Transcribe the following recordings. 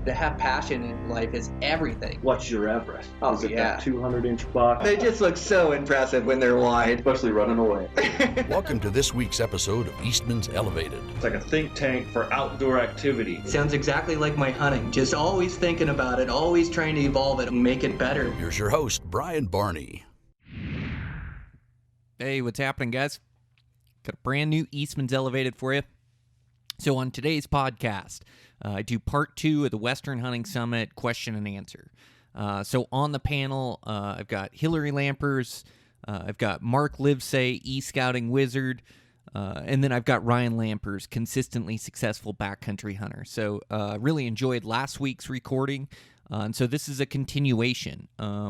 To have passion in life is everything. What's your Everest? Oh, Is it yeah. that 200-inch buck? They just look so impressive when they're wide. Especially running away. Welcome to this week's episode of Eastmans Elevated. It's like a think tank for outdoor activity. Sounds exactly like my hunting. Just always thinking about it, always trying to evolve it and make it better. Here's your host, Brian Barney. Hey, what's happening, guys? Got a brand new Eastmans Elevated for you. So on today's podcast, I do part 2 of the Western Hunting Summit question and answer. So on the panel, I've got Hilary Lampers, I've got Mark Livesay, E-Scouting Wizard, and then I've got Ryan Lampers, consistently successful backcountry hunter. So really enjoyed last week's recording. And so this is a continuation.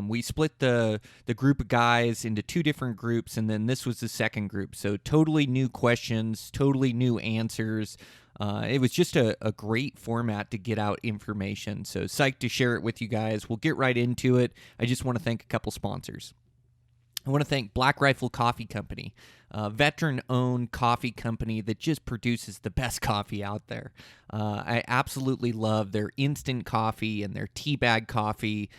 We split the group of guys into 2 different groups, and then this was the second group. So totally new questions, totally new answers. It was just a great format to get out information. So psyched to share it with you guys. We'll get right into it. I just want to thank a couple sponsors. I want to thank Black Rifle Coffee Company, a veteran-owned coffee company that just produces the best coffee out there. I absolutely love their instant coffee and their tea bag coffee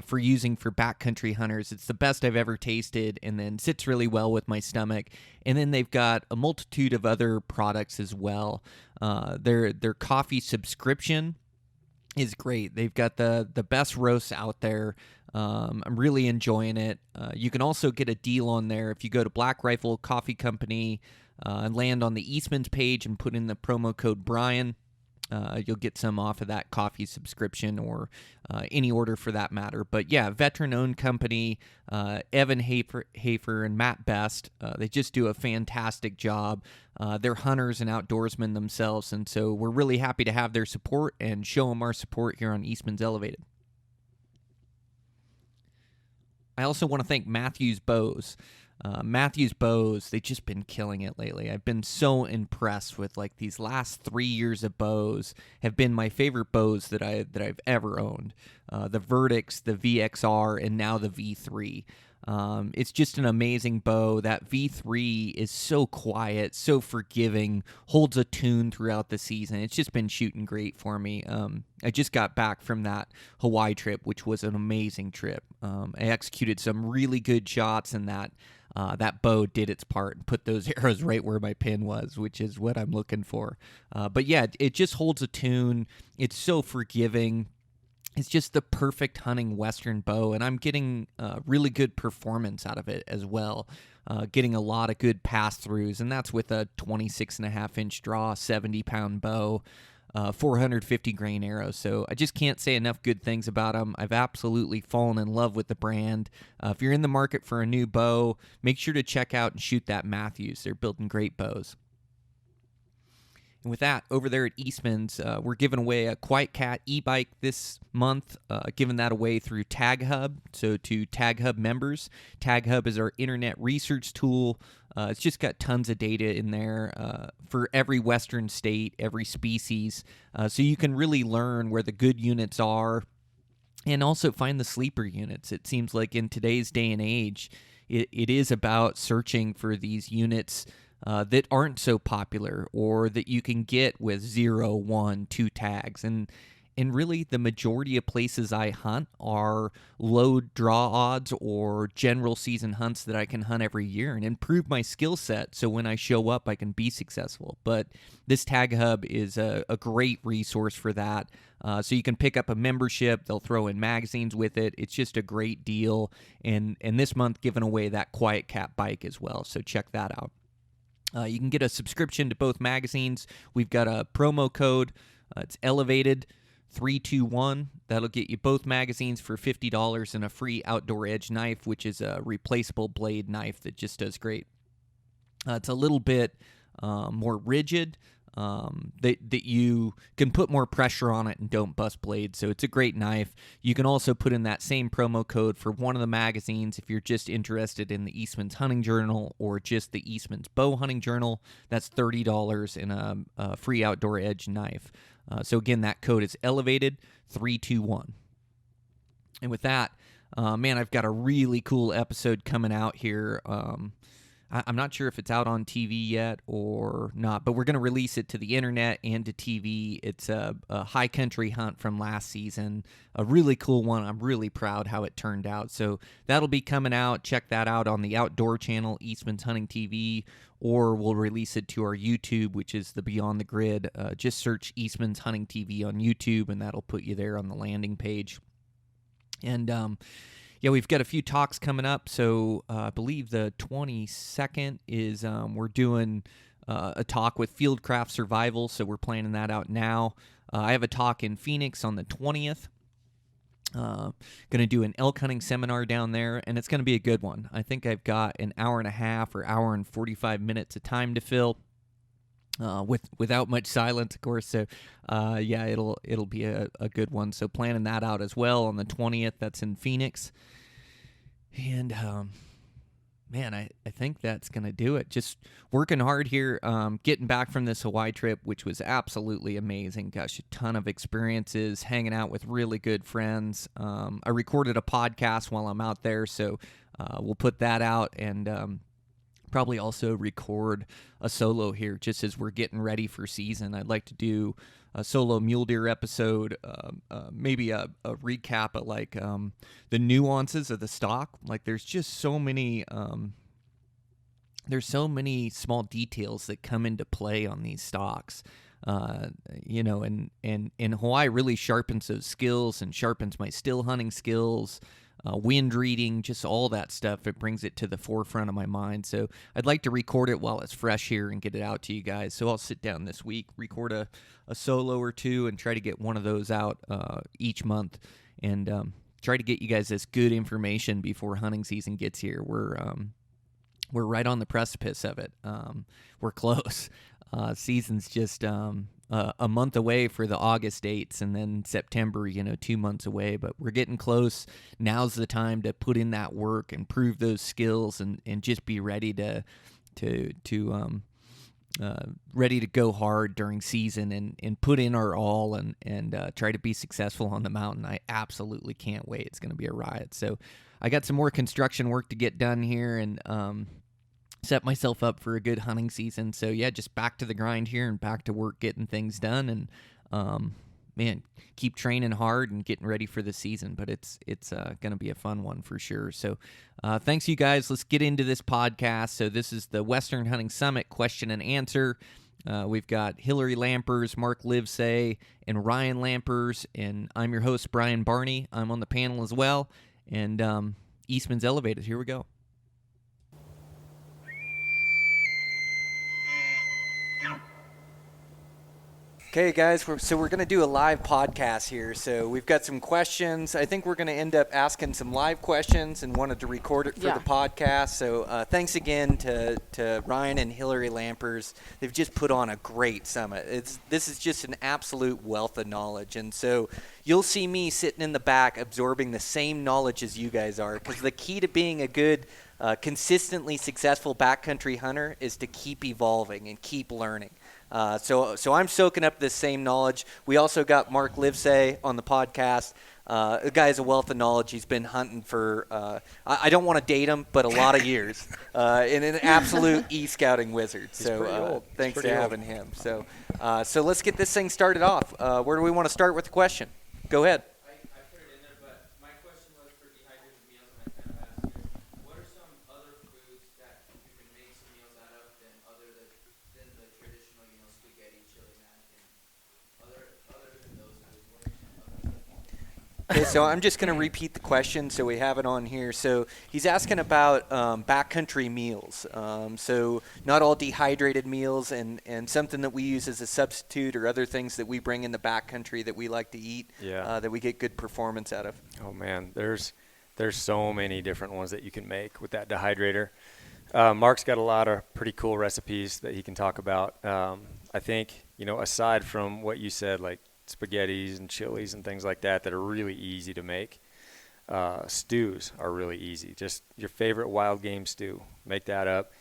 for using for backcountry hunters. It's the best I've ever tasted and then sits really well with my stomach. And then they've got a multitude of other products as well. Their coffee subscription is great. They've got the best roasts out there. I'm really enjoying it. You can also get a deal on there if you go to Black Rifle Coffee Company and land on the Eastmans page and put in the promo code Brian. You'll get some off of that coffee subscription or any order for that matter. But yeah, veteran-owned company, Evan Hafer and Matt Best, they just do a fantastic job. They're hunters and outdoorsmen themselves, and so we're really happy to have their support and show them our support here on Eastmans Elevated. I also want to thank Matthews Bows. Matthews Bows, they've just been killing it lately. I've been so impressed with these last 3 years of bows have been my favorite bows that I've ever owned. The Verdicts, the VXR, and now the V3. It's just an amazing bow. That V3 is so quiet, so forgiving, holds a tune throughout the season. It's just been shooting great for me. I just got back from that Hawaii trip, which was an amazing trip. I executed some really good shots, and that bow did its part and put those arrows right where my pin was, which is what I'm looking for. But yeah, it just holds a tune. It's so forgiving. It's just the perfect hunting Western bow, and I'm getting really good performance out of it as well. Getting a lot of good pass-throughs, and that's with a 26.5-inch draw, 70-pound bow, 450 grain arrows. So I just can't say enough good things about them. I've absolutely fallen in love with the brand. If you're in the market for a new bow, make sure to check out and shoot that Matthews. They're building great bows. And with that, over there at Eastman's, we're giving away a Quiet Cat e-bike this month, giving that away through Tag Hub. So to Tag Hub members, Tag Hub is our internet research tool. It's just got tons of data in there for every Western state, every species. So you can really learn where the good units are and also find the sleeper units. It seems like in today's day and age, it is about searching for these units that aren't so popular or that you can get with 0, 1, 2 tags. And really the majority of places I hunt are low draw odds or general season hunts that I can hunt every year and improve my skill set so when I show up I can be successful. But this Tag Hub is a great resource for that. So you can pick up a membership. They'll throw in magazines with it. It's just a great deal. And this month giving away that Quiet Cat bike as well. So check that out. You can get a subscription to both magazines. We've got a promo code. It's Elevated 321. That'll get you both magazines for $50 and a free Outdoor Edge knife, which is a replaceable blade knife that just does great. It's a little bit more rigid, that you can put more pressure on it and don't bust blades. So it's a great knife. You can also put in that same promo code for one of the magazines if you're just interested in the Eastman's Hunting Journal or just the Eastman's Bow Hunting Journal. That's $30 and a free Outdoor Edge knife. So again, that code is Elevated 321. And with that, man, I've got a really cool episode coming out here. I'm not sure if it's out on TV yet or not, but we're going to release it to the internet and to TV. It's a high country hunt from last season, a really cool one. I'm really proud how it turned out. So that'll be coming out. Check that out on the Outdoor channel, Eastman's Hunting TV, or we'll release it to our YouTube, which is the Beyond the Grid. Just search Eastman's Hunting TV on YouTube, and that'll put you there on the landing page. And yeah, we've got a few talks coming up. So I believe the 22nd is we're doing a talk with Fieldcraft Survival, so we're planning that out now. I have a talk in Phoenix on the 20th. Going to do an elk hunting seminar down there, and it's going to be a good one. I think I've got an hour and a half or hour and 45 minutes of time to fill. Without much silence, of course. So, yeah, it'll be a good one. So planning that out as well on the 20th. That's in Phoenix. And, man, I think that's going to do it. Just working hard here, getting back from this Hawaii trip, which was absolutely amazing. Gosh, a ton of experiences, hanging out with really good friends. I recorded a podcast while I'm out there, so we'll put that out, and probably also record a solo here just as we're getting ready for season. I'd like to do a solo mule deer episode, maybe a recap of like the nuances of the stock. Like there's just so many small details that come into play on these stocks. You know, and Hawaii really sharpens those skills and sharpens my still hunting skills. Wind reading, just all that stuff. It brings it to the forefront of my mind. So I'd like to record it while it's fresh here and get it out to you guys. So I'll sit down this week, record a solo or two, and try to get one of those out each month, and try to get you guys this good information before hunting season gets here. We're right on the precipice of it. We're close. Season's just a month away for the August dates, and then September, 2 months away, but we're getting close. Now's the time to put in that work and prove those skills, and just be ready to ready to go hard during season, and put in our all, and try to be successful on the mountain. I absolutely can't wait. It's going to be a riot. So I got some more construction work to get done here, and set myself up for a good hunting season. So yeah, just back to the grind here and back to work, getting things done, and man, keep training hard and getting ready for the season. But it's going to be a fun one for sure. So thanks, you guys. Let's get into this podcast. So this is the Western Hunting Summit question and answer. We've got Hilary Lampers, Mark Livesay, and Ryan Lampers, and I'm your host, Brian Barney. I'm on the panel as well, and Eastman's Elevated. Here we go. Okay, guys, we're going to do a live podcast here. So we've got some questions. I think we're going to end up asking some live questions and wanted to record it for the podcast. So thanks again to Ryan and Hilary Lampers. They've just put on a great summit. This is just an absolute wealth of knowledge. And so you'll see me sitting in the back absorbing the same knowledge as you guys are, because the key to being a good, consistently successful backcountry hunter is to keep evolving and keep learning. So I'm soaking up this same knowledge. We also got Mark Livesay on the podcast. The guy has a wealth of knowledge. He's been hunting for, I don't want to date him, but a lot of years. And an absolute e-scouting wizard. So thanks for having him. So let's get this thing started off. Where do we want to start with the question? Go ahead. I put it in there, but my question was for dehydrated meals, and I kind of asked you, what are some other foods that you can make some meals out of than the traditional, spaghetti, chili, mac, and other than those foods? What are some other? Okay, so I'm just going to repeat the question so we have it on here. So he's asking about backcountry meals. So not all dehydrated meals, and something that we use as a substitute, or other things that we bring in the backcountry that we like to eat, that we get good performance out of. Oh, man, there's so many different ones that you can make with that dehydrator. Mark's got a lot of pretty cool recipes that he can talk about. I think, aside from what you said, like spaghettis and chilies and things like that are really easy to make. Stews are really easy. Just your favorite wild game stew. Make that up.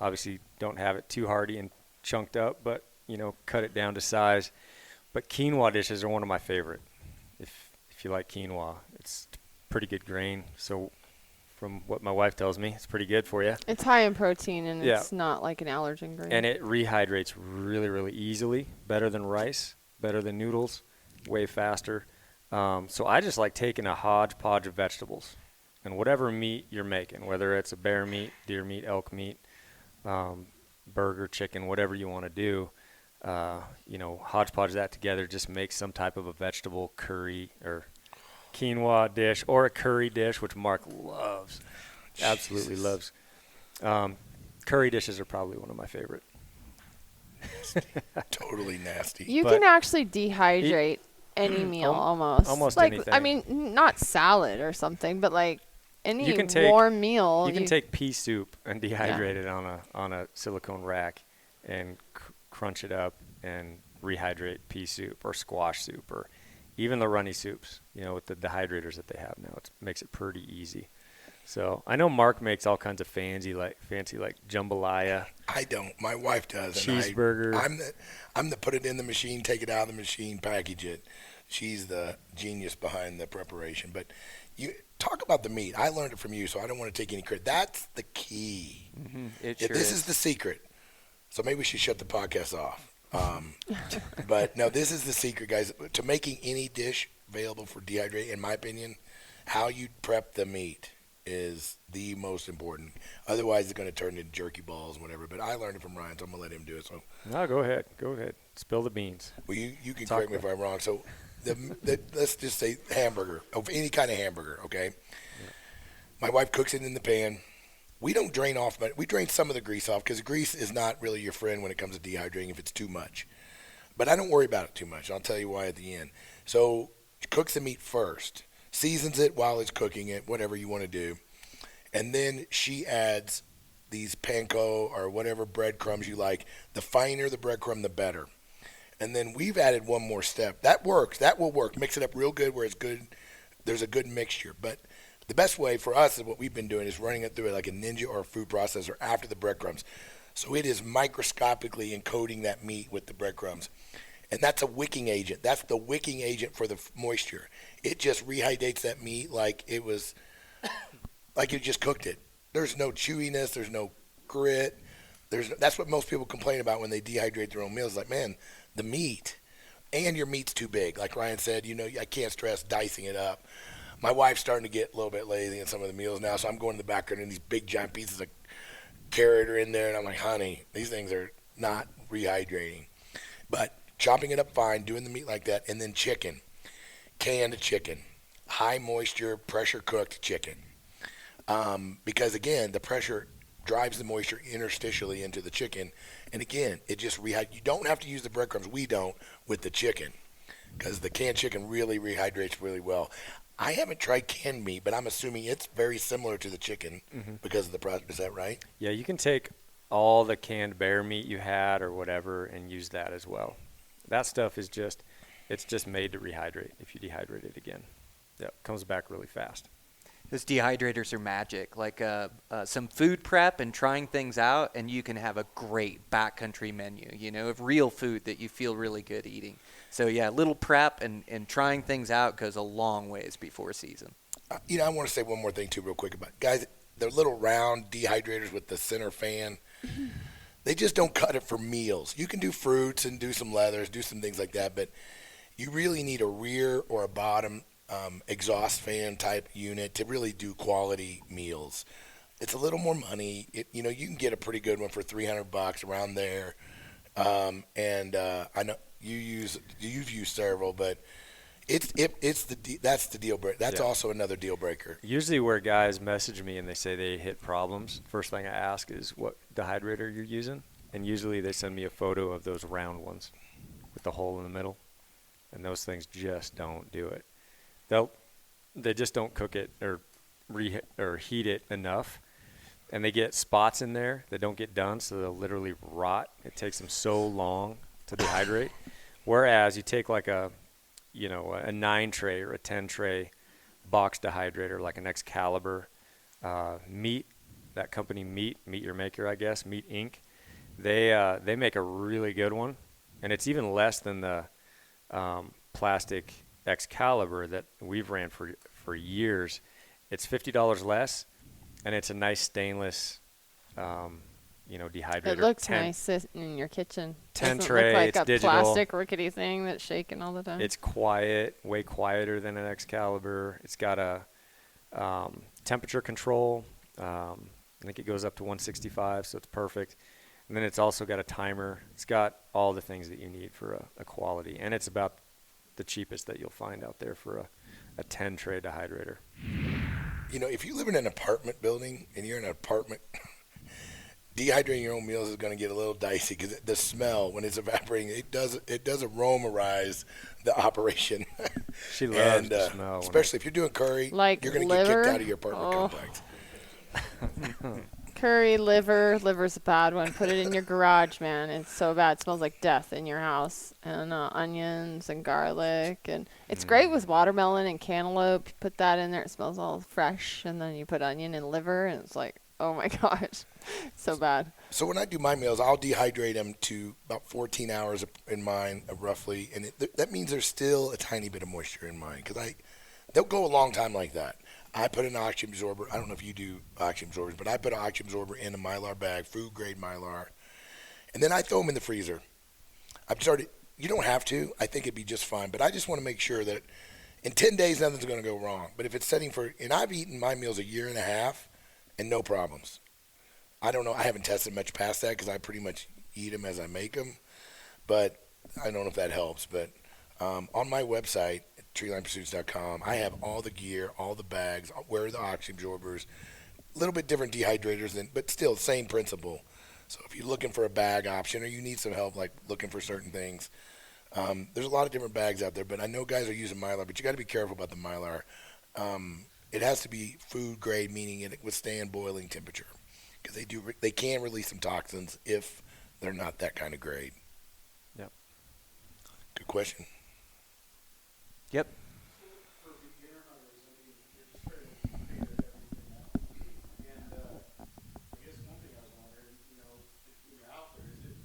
Obviously, don't have it too hearty and chunked up, but, cut it down to size. But quinoa dishes are one of my favorite. If you like quinoa, it's pretty good grain. So from what my wife tells me. It's pretty good for you. It's high in protein, and Yeah. it's not like an allergen grain. And it rehydrates really, really easily. Better than rice, better than noodles, way faster. So I just like taking a hodgepodge of vegetables and whatever meat you're making, whether it's a bear meat, deer meat, elk meat, burger, chicken, whatever you want to do, hodgepodge that together, just make some type of a vegetable curry or quinoa dish or a curry dish, which Mark loves, absolutely loves. Curry dishes are probably one of my favorite. Totally nasty. You But can actually dehydrate any meal almost. almost like, anything. I mean, not salad or something, but like any You can take- warm meal. You can take pea soup and dehydrate it on a silicone rack and crunch it up and rehydrate pea soup or squash soup or even the runny soups, with the dehydrators that they have now. It makes it pretty easy. So I know Mark makes all kinds of fancy like jambalaya. I don't. My wife does. Cheeseburger. I'm the put it in the machine, take it out of the machine, package it. She's the genius behind the preparation. But you talk about the meat. I learned it from you, so I don't want to take any credit. That's the key. Mm-hmm. It This is the secret. So maybe we should shut the podcast off. But no, this is the secret, guys. To making any dish available for dehydrating, in my opinion, how you prep the meat is the most important. Otherwise, it's going to turn into jerky balls and whatever. But I learned it from Ryan, so I'm going to let him do it. So, No, go ahead. Spill the beans. well, you can correct me if I'm wrong. So, let's just say hamburger, of any kind of hamburger, okay? Yeah. My wife cooks it in the pan. We don't drain off, but we drain some of the grease off because the grease is not really your friend when it comes to dehydrating if it's too much. But I don't worry about it too much. I'll tell you why at the end. So, she cooks the meat first. Seasons it while it's cooking it, whatever you want to do. And then she adds these panko or whatever breadcrumbs you like. The finer the breadcrumb, the better. And then we've added one more step. That works. That will work. Mix it up real good where it's good. There's a good mixture. But the best way for us is what we've been doing is running it through it like a Ninja or a food processor after the breadcrumbs. So it is microscopically encoding that meat with the breadcrumbs. And that's a wicking agent. That's the wicking agent for the moisture. It just rehydrates that meat like it was, like you just cooked it. There's no chewiness. There's no grit. That's what most people complain about when they dehydrate their own meals. Like, man, the meat and your meat's too big. Like Ryan said, I can't stress dicing it up. My wife's starting to get a little bit lazy in some of the meals now, so I'm going to the background and these big giant pieces of carrot are in there, and I'm like, honey, these things are not rehydrating. But chopping it up fine, doing the meat like that, and then chicken, canned chicken, high moisture, pressure cooked chicken. Because again, the pressure drives the moisture interstitially into the chicken, and again, it just you don't have to use the breadcrumbs. We don't with the chicken, because the canned chicken really rehydrates really well. I haven't tried canned meat, but I'm assuming it's very similar to the chicken because of the process. Is that right? Yeah, you can take all the canned bear meat you had or whatever and use that as well. That stuff is just made to rehydrate if you dehydrate it again. Yeah, it comes back really fast. Those dehydrators are magic. Like some food prep and trying things out, and you can have a great backcountry menu, of real food that you feel really good eating. So, yeah, little prep and trying things out goes a long ways before season. I want to say one more thing, too, real quick about guys. The little round dehydrators with the center fan, they just don't cut it for meals. You can do fruits and do some leathers, do some things like that, but you really need a rear or a bottom exhaust fan type unit to really do quality meals. It's a little more money. You can get a pretty good one for $300 around there. I know you've used several, but that's the deal breaker. That's also another deal breaker. Usually where guys message me and they say they hit problems, first thing I ask is what dehydrator you're using, and usually they send me a photo of those round ones with the hole in the middle, and those things just don't do it. They just don't cook it or heat it enough, and they get spots in there that don't get done, so they'll literally rot. It takes them so long to dehydrate. Whereas you take like a 9 tray or a 10 tray box dehydrator, like an Excalibur, Meat, that company Meat Your Maker, I guess, Meat Inc. They make a really good one, and it's even less than the plastic Excalibur that we've ran for years. It's $50 less, and it's a nice stainless, dehydrator. It looks nice sitting in your kitchen. 10 Doesn't tray, look like it's a digital. plastic rickety thing that's shaking all the time. It's quiet, way quieter than an Excalibur. It's got a temperature control. I think it goes up to 165, so it's perfect. And then it's also got a timer. It's got all the things that you need for a quality. And it's about the cheapest that you'll find out there for a 10 tray dehydrator. If you live in an apartment building and you're in an apartment, dehydrating your own meals is going to get a little dicey because the smell, when it's evaporating, it does aromarize the operation. She loves the smell. Especially if you're doing curry, like you're going to get kicked out of your apartment complex. Curry, liver's a bad one. Put it in your garage, man. It's so bad. It smells like death in your house. And onions and garlic. And it's great with watermelon and cantaloupe. You put that in there. It smells all fresh. And then you put onion and liver. And it's like, oh, my gosh. So bad. So when I do my meals, I'll dehydrate them to about 14 hours in mine, roughly. And that means there's still a tiny bit of moisture in mine because they'll go a long time like that. I put an oxygen absorber. I don't know if you do oxygen absorbers, but I put an oxygen absorber in a Mylar bag, food grade Mylar, and then I throw them in the freezer. You don't have to. I think it'd be just fine, but I just want to make sure that in 10 days nothing's going to go wrong. But if it's setting and I've eaten my meals a year and a half and no problems. I don't know. I haven't tested much past that because I pretty much eat them as I make them, but I don't know if that helps. But on my website, treelinemepursuits.com, I have all the gear, all the bags, where are the oxygen absorbers, a little bit different dehydrators, but still same principle. So if you're looking for a bag option or you need some help, like looking for certain things, there's a lot of different bags out there. But I know guys are using Mylar, but you got to be careful about the Mylar. It has to be food grade, meaning it withstand boiling temperature, because they can release some toxins if they're not that kind of grade. Yep. Good question. Yep. For beginner hunters, you're just trying to figure everything out. And I guess one thing I was wondering, if you're out there, is it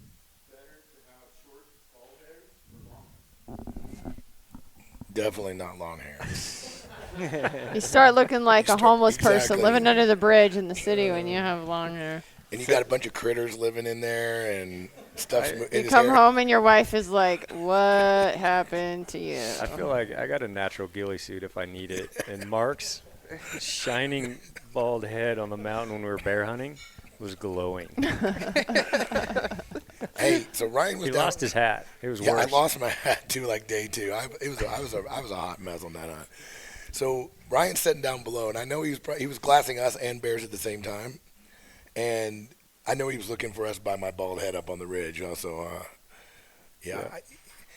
better to have short, bald hair or long? Definitely not long hair. You start looking like a homeless person exactly. living under the bridge in the city when you have long hair. And you got a bunch of critters living in there and stuff. You come home and your wife is like, what happened to you? I feel like I got a natural ghillie suit if I need it. And Mark's shining bald head on the mountain when we were bear hunting was glowing. Hey, so Ryan was He down. lost his hat. It was Yeah, worse. I lost my hat too, like day two. I was a hot mess on that hunt. So Ryan's sitting down below, and I know he was glassing us and bears at the same time, and I know he was looking for us by my bald head up on the ridge. Also, yeah.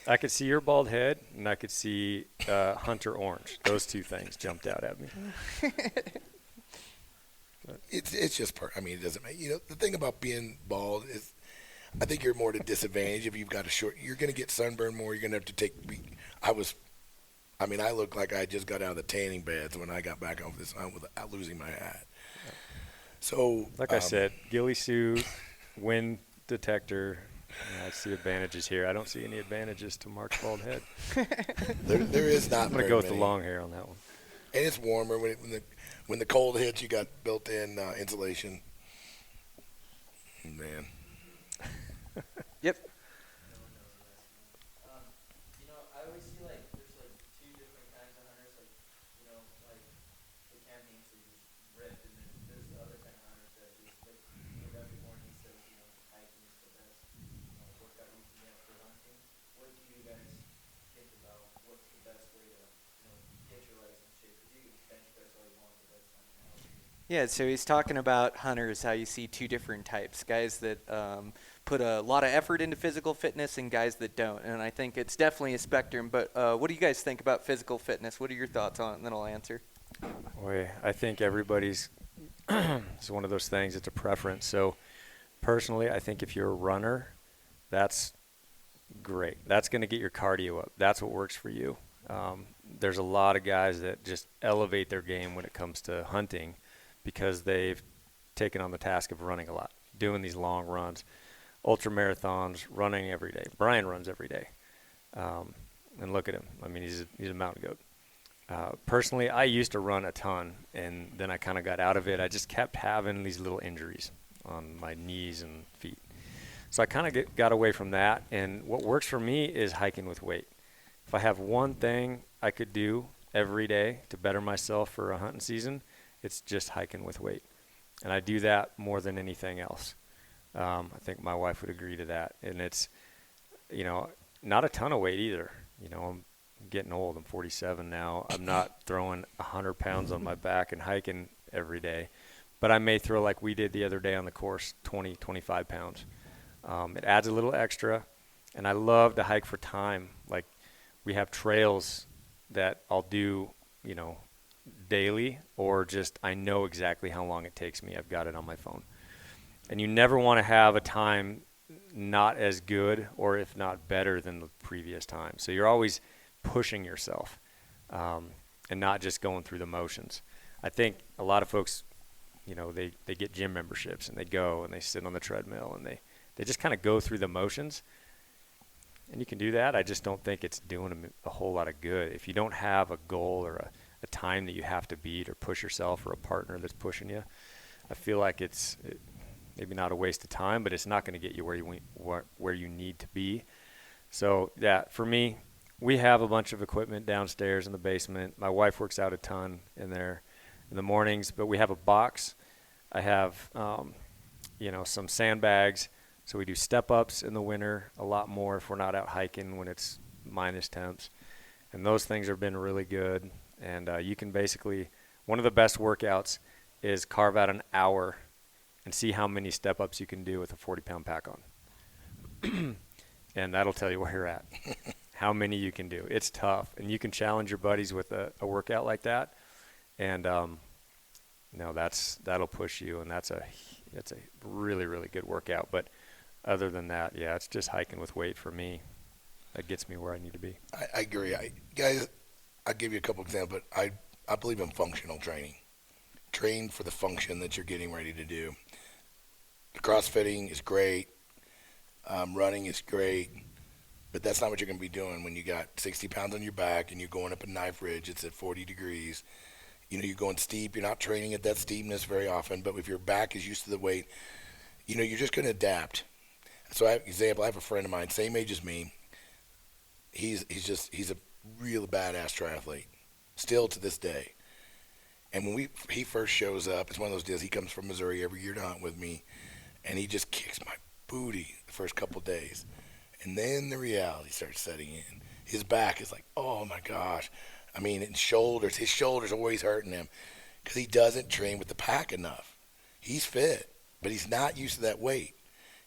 I could see your bald head, and I could see Hunter Orange. Those two things jumped out at me. It's just it doesn't make the thing about being bald is I think you're more at a disadvantage if you've got a short. You're going to get sunburned more. You're going to have to take. I look like I just got out of the tanning beds when I got back off this hunt without losing my hat. So, like I said, ghillie suit, wind detector. I see advantages here. I don't see any advantages to Mark's bald head. there is not. I'm going to go with the long hair on that one. And it's warmer when the cold hits. You got built-in insulation. Man. Yep. I always see there's two different kinds of hunters. The camping to just rip, and then there's the other kind of hunters that just every morning says hiking is the best workout you can get for hunting. What do you guys think about what's the best way to get your legs in shape? Because you can bench press all you want, but that's not going to help you. Yeah, so he's talking about hunters, how you see two different types, guys that put a lot of effort into physical fitness and guys that don't. And I think it's definitely a spectrum. But what do you guys think about physical fitness? What are your thoughts on it? And then I'll answer. Boy, I think everybody's it's one of those things. It's a preference. So personally, I think if you're a runner, that's great. That's going to get your cardio up. That's what works for you. There's a lot of guys that just elevate their game when it comes to hunting because they've taken on the task of running a lot, doing these long runs, ultra marathons, running every day. Brian runs every day. And look at him. I mean, he's a mountain goat. Personally, I used to run a ton, and then I kind of got out of it. I just kept having these little injuries on my knees and feet. So I kind of got away from that, and what works for me is hiking with weight. If I have one thing I could do every day to better myself for a hunting season, it's just hiking with weight. And I do that more than anything else. I think my wife would agree to that. And it's, not a ton of weight either. I'm getting old. I'm 47 now. I'm not throwing 100 pounds on my back and hiking every day. But I may throw, like we did the other day on the course, 20, 25 pounds. It adds a little extra. And I love to hike for time. Like we have trails that I'll do, daily, or just I know exactly how long it takes me. I've got it on my phone. And you never want to have a time not as good or if not better than the previous time. So you're always pushing yourself and not just going through the motions. I think a lot of folks, they get gym memberships and they go and they sit on the treadmill and they just kind of go through the motions. And you can do that. I just don't think it's doing a whole lot of good. If you don't have a goal or a time that you have to beat or push yourself, or a partner that's pushing you, I feel like it's maybe not a waste of time, but it's not going to get you where you need to be. So yeah, for me, we have a bunch of equipment downstairs in the basement. My wife works out a ton in there in the mornings, but we have a box. I have, some sandbags. So we do step-ups in the winter a lot more if we're not out hiking when it's minus temps. And those things have been really good. And you can basically, one of the best workouts is carve out an hour and see how many step-ups you can do with a 40-pound pack on. And that'll tell you where you're at, how many you can do. It's tough. And you can challenge your buddies with a workout like that. And, that'll push you. And that's a really, really good workout. But other than that, yeah, it's just hiking with weight for me. That gets me where I need to be. I agree. Guys, I'll give you a couple examples. But I believe in functional training. Train for the function that you're getting ready to do. The crossfitting is great. Running is great. But that's not what you're going to be doing when you got 60 pounds on your back and you're going up a knife ridge. It's at 40 degrees. You're going steep. You're not training at that steepness very often. But if your back is used to the weight, you're just going to adapt. So, I have a friend of mine, same age as me. He's a real badass triathlete, still to this day. And when he first shows up, it's one of those deals. He comes from Missouri every year to hunt with me, and he just kicks my booty the first couple days. And then the reality starts setting in. His back is like, oh my gosh. I mean, his shoulders always hurting him because he doesn't train with the pack enough. He's fit, but he's not used to that weight.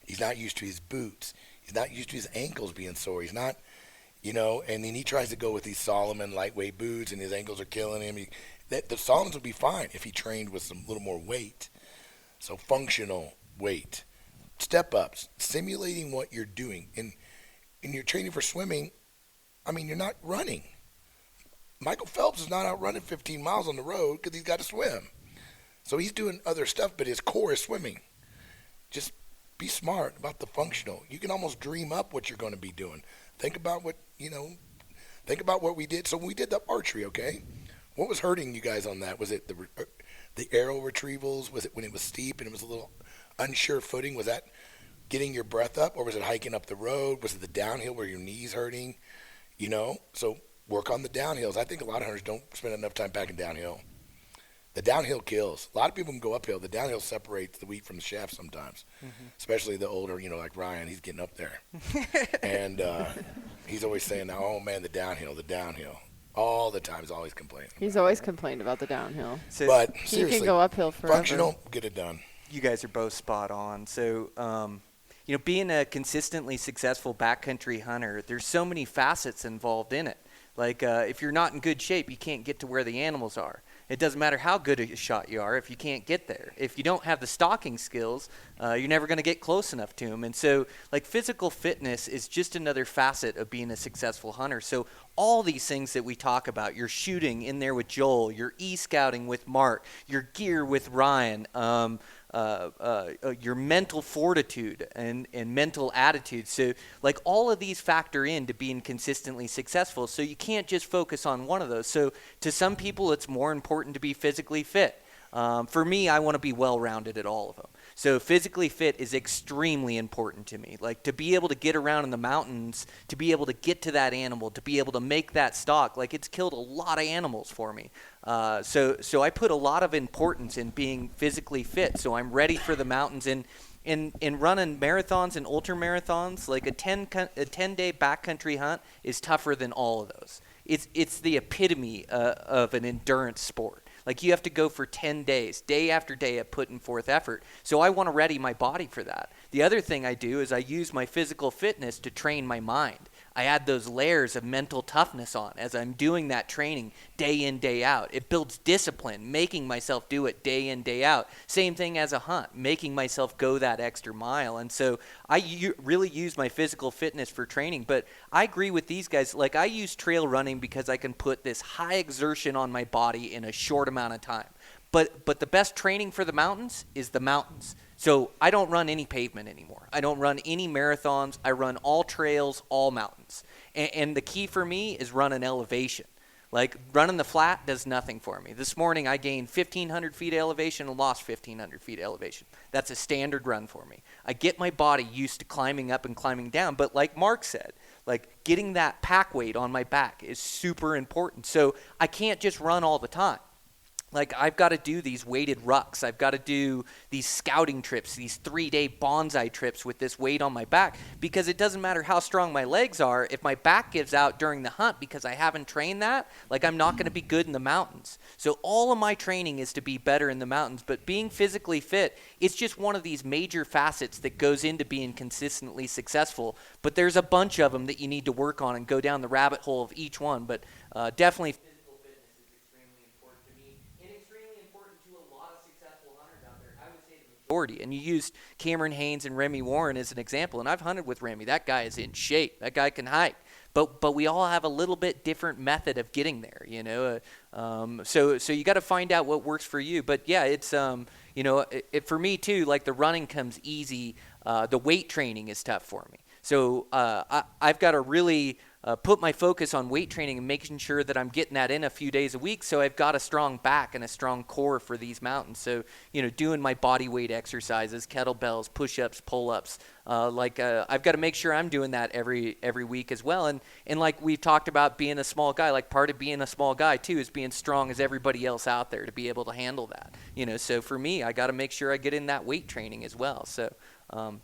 He's not used to his boots. He's not used to his ankles being sore. He's not, and then he tries to go with these Solomon lightweight boots, and his ankles are killing him. The Solomons would be fine if he trained with some little more weight. So functional weight. Step-ups, simulating what you're doing. And you're training for swimming, you're not running. Michael Phelps is not out running 15 miles on the road because he's got to swim. So he's doing other stuff, but his core is swimming. Just be smart about the functional. You can almost dream up what you're going to be doing. Think about what we did. So when we did the archery, okay, what was hurting you guys on that? Was it the arrow retrievals? Was it when it was steep and it was a little unsure footing? Was that getting your breath up, or was it hiking up the road? Was it the downhill where your knees hurting? So work on the downhills. I think a lot of hunters don't spend enough time packing downhill. The downhill kills. A lot of people can go uphill. The downhill separates the wheat from the chaff sometimes, especially the older, like Ryan. He's getting up there. And he's always saying, oh, man, the downhill. All the time. He's always complaining. He's always complained about the downhill. So but he seriously, can go uphill forever. Functional, get it done. you guys are both spot on. So, being a consistently successful backcountry hunter, there's so many facets involved in it. Like, if you're not in good shape, you can't get to where the animals are. It doesn't matter how good a shot you are if you can't get there. If you don't have the stalking skills, you're never going to get close enough to them. And so, physical fitness is just another facet of being a successful hunter. So all these things that we talk about, your shooting in there with Joel, your e-scouting with Mark, your gear with Ryan, your mental fortitude and mental attitude. So like all of these factor into being consistently successful. So you can't just focus on one of those. So to some people, it's more important to be physically fit. For me, I want to be well-rounded at all of them. So physically fit is extremely important to me. Like to be able to get around in the mountains, to be able to get to that animal, to be able to make that stock, like it's killed a lot of animals for me. So I put a lot of importance in being physically fit. So I'm ready for the mountains and in running marathons and ultra marathons, like a 10-day backcountry hunt is tougher than all of those. It's the epitome of an endurance sport. Like you have to go for 10 days, day after day of putting forth effort. So I want to ready my body for that. The other thing I do is I use my physical fitness to train my mind. I add those layers of mental toughness on as I'm doing that training day in, day out. It builds discipline, making myself do it day in, day out. Same thing as a hunt, making myself go that extra mile. And so I really use my physical fitness for training. But I agree with these guys. Like I use trail running because I can put this high exertion on my body in a short amount of time. But the best training for the mountains is the mountains. So I don't run any pavement anymore. I don't run any marathons. I run all trails, all mountains. And the key for me is running elevation. Like running the flat does nothing for me. This morning I gained 1,500 feet elevation and lost 1,500 feet elevation. That's a standard run for me. I get my body used to climbing up and climbing down. But like Mark said, like getting that pack weight on my back is super important. So I can't just run all the time. Like I've got to do these weighted rucks. I've got to do these scouting trips, these 3-day bonsai trips with this weight on my back, because it doesn't matter how strong my legs are. If my back gives out during the hunt because I haven't trained that, like I'm not going to be good in the mountains. So all of my training is to be better in the mountains, but being physically fit, it's just one of these major facets that goes into being consistently successful. But there's a bunch of them that you need to work on and go down the rabbit hole of each one. But definitely majority. And you used Cameron Haynes and Remy Warren as an example, and I've hunted with Remy. That guy is in shape. That guy can hike. But we all have a little bit different method of getting there, you know. So you got to find out what works for you. But yeah, it's you know, for me too. Like the running comes easy. The weight training is tough for me. So I've got to really put my focus on weight training and making sure that I'm getting that in a few days a week, so I've got a strong back and a strong core for these mountains. So, you know, doing my body weight exercises, kettlebells, push-ups, pull-ups, I've got to make sure I'm doing that every week as well. And like we've talked about being a small guy, like part of being a small guy too is being strong as everybody else out there to be able to handle that. You know, so for me, I got to make sure I get in that weight training as well. So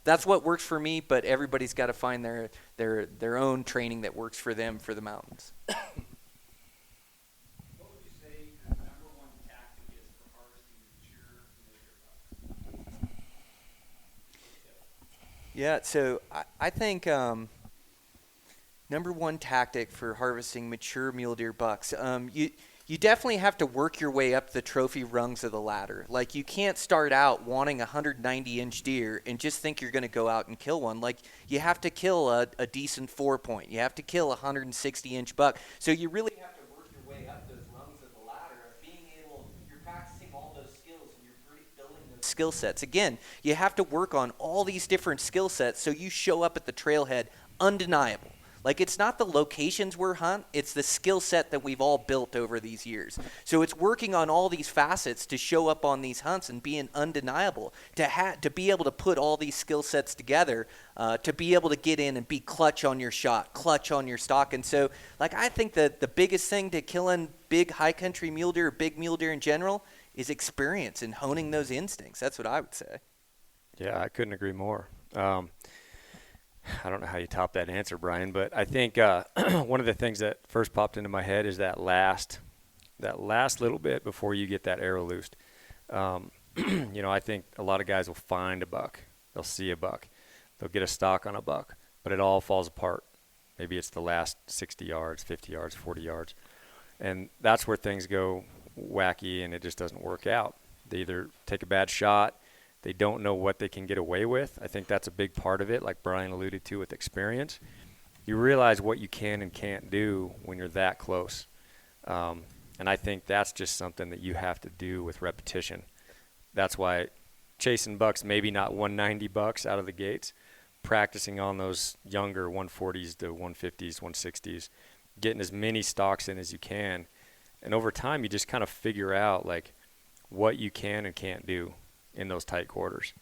that's what works for me, but everybody's got to find their own training that works for them for the mountains. What would you say the number one tactic is for harvesting mature mature bucks? Yeah, so I think number one tactic for harvesting mature mule deer bucks, you definitely have to work your way up the trophy rungs of the ladder. Like you can't start out wanting a 190-inch deer and just think you're going to go out and kill one. Like you have to kill a decent 4-point. You have to kill a 160-inch buck. So you really have to work your way up those rungs of the ladder of being able, you're practicing all those skills and you're building those skill sets. Again, you have to work on all these different skill sets so you show up at the trailhead undeniable. Like it's not the locations we're hunt, it's the skill set that we've all built over these years. So it's working on all these facets to show up on these hunts and being undeniable, to be able to put all these skill sets together, to be able to get in and be clutch on your shot, clutch on your stock. And so like I think that the biggest thing to killing big high country mule deer, big mule deer in general, is experience and honing those instincts. That's what I would say. Yeah, I couldn't agree more. I don't know how you top that answer, Brian, but I think one of the things that first popped into my head is that last little bit before you get that arrow loosed. You know, I think a lot of guys will find a buck. They'll see a buck. They'll get a stock on a buck, but it all falls apart. Maybe it's the last 60 yards, 50 yards, 40 yards. And that's where things go wacky and it just doesn't work out. They either take a bad shot, they don't know what they can get away with. I think that's a big part of it, like Brian alluded to with experience. You realize what you can and can't do when you're that close. And I think that's just something that you have to do with repetition. That's why chasing bucks, maybe not 190 bucks out of the gates, practicing on those younger 140s to 150s, 160s, getting as many stalks in as you can. And over time, you just kind of figure out like what you can and can't do in those tight quarters.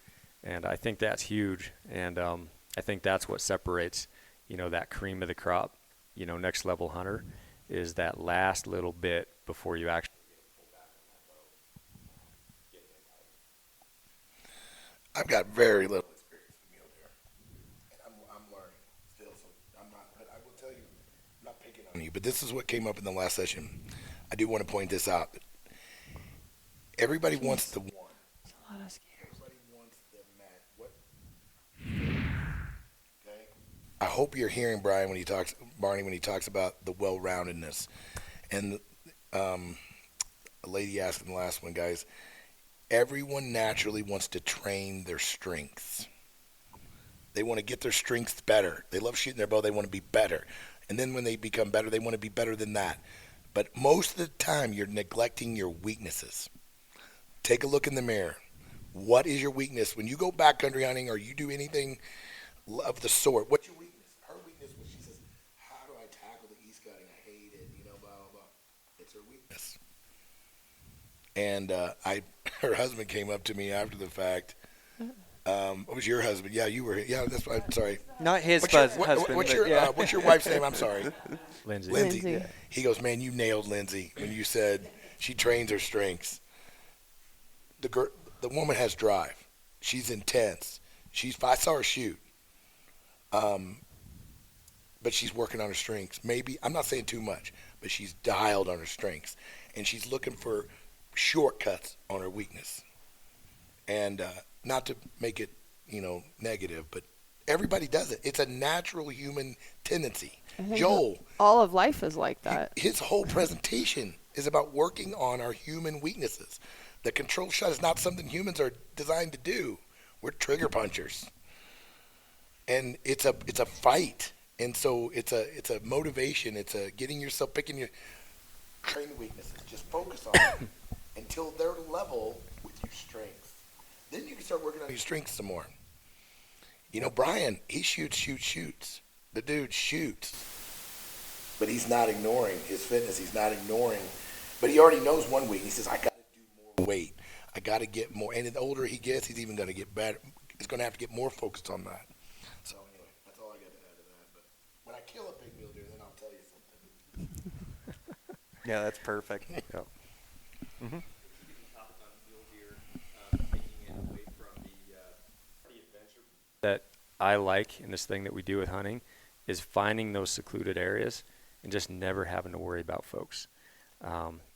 And I think that's huge. And I think that's what separates, that cream of the crop, next level hunter, is that last little bit before you actually pull back on that bow. I've got very little experience with mule deer, and I'm learning still. So I'm not. But I will tell you, I'm not picking on you. But this is what came up in the last session. I do want to point this out. Everybody wants the one. Everybody wants the mat. What? Okay. I hope you're hearing Barney when he talks about the well-roundedness. And a lady asked in the last one, guys, everyone naturally wants to train their strengths. They want to get their strengths better. They love shooting their bow. They want to be better. And then when they become better, they want to be better than that. But most of the time, you're neglecting your weaknesses. Take a look in the mirror. What is your weakness? When you go backcountry hunting or you do anything of the sort, what's your weakness? Her weakness was she says, how do I tackle the east gutting? I hate it, blah, blah, blah. It's her weakness. And her husband came up to me after the fact. What was your husband? Yeah, you were. Yeah, that's why. I'm sorry. Not his husband. What's your wife's name? I'm sorry. Lindsay. He goes, man, you nailed Lindsay when you said she trains her strengths. The woman has drive. She's intense. I saw her shoot. But she's working on her strengths. Maybe, I'm not saying too much, but she's dialed on her strengths. And she's looking for shortcuts on her weakness. And not to make it, negative, but everybody does it. It's a natural human tendency. Joel. All of life is like that. His whole presentation is about working on our human weaknesses. The control shot is not something humans are designed to do. We're trigger punchers. And it's a fight. And so it's a motivation. It's a getting yourself, train the weaknesses. Just focus on them until they're level with your strengths. Then you can start working on your strengths some more. Brian, he shoots. The dude shoots. But he's not ignoring his fitness. He's not ignoring. But he already knows one week. He says, I got to do more weight. I got to get more. And the older he gets, he's even going to get better. He's going to have to get more focused on that. So anyway, that's all I got to add to that. But when I kill a big mule deer, then I'll tell you something. Yeah, that's perfect. Yep. Mm-hmm. That I like in this thing that we do with hunting is finding those secluded areas and just never having to worry about folks.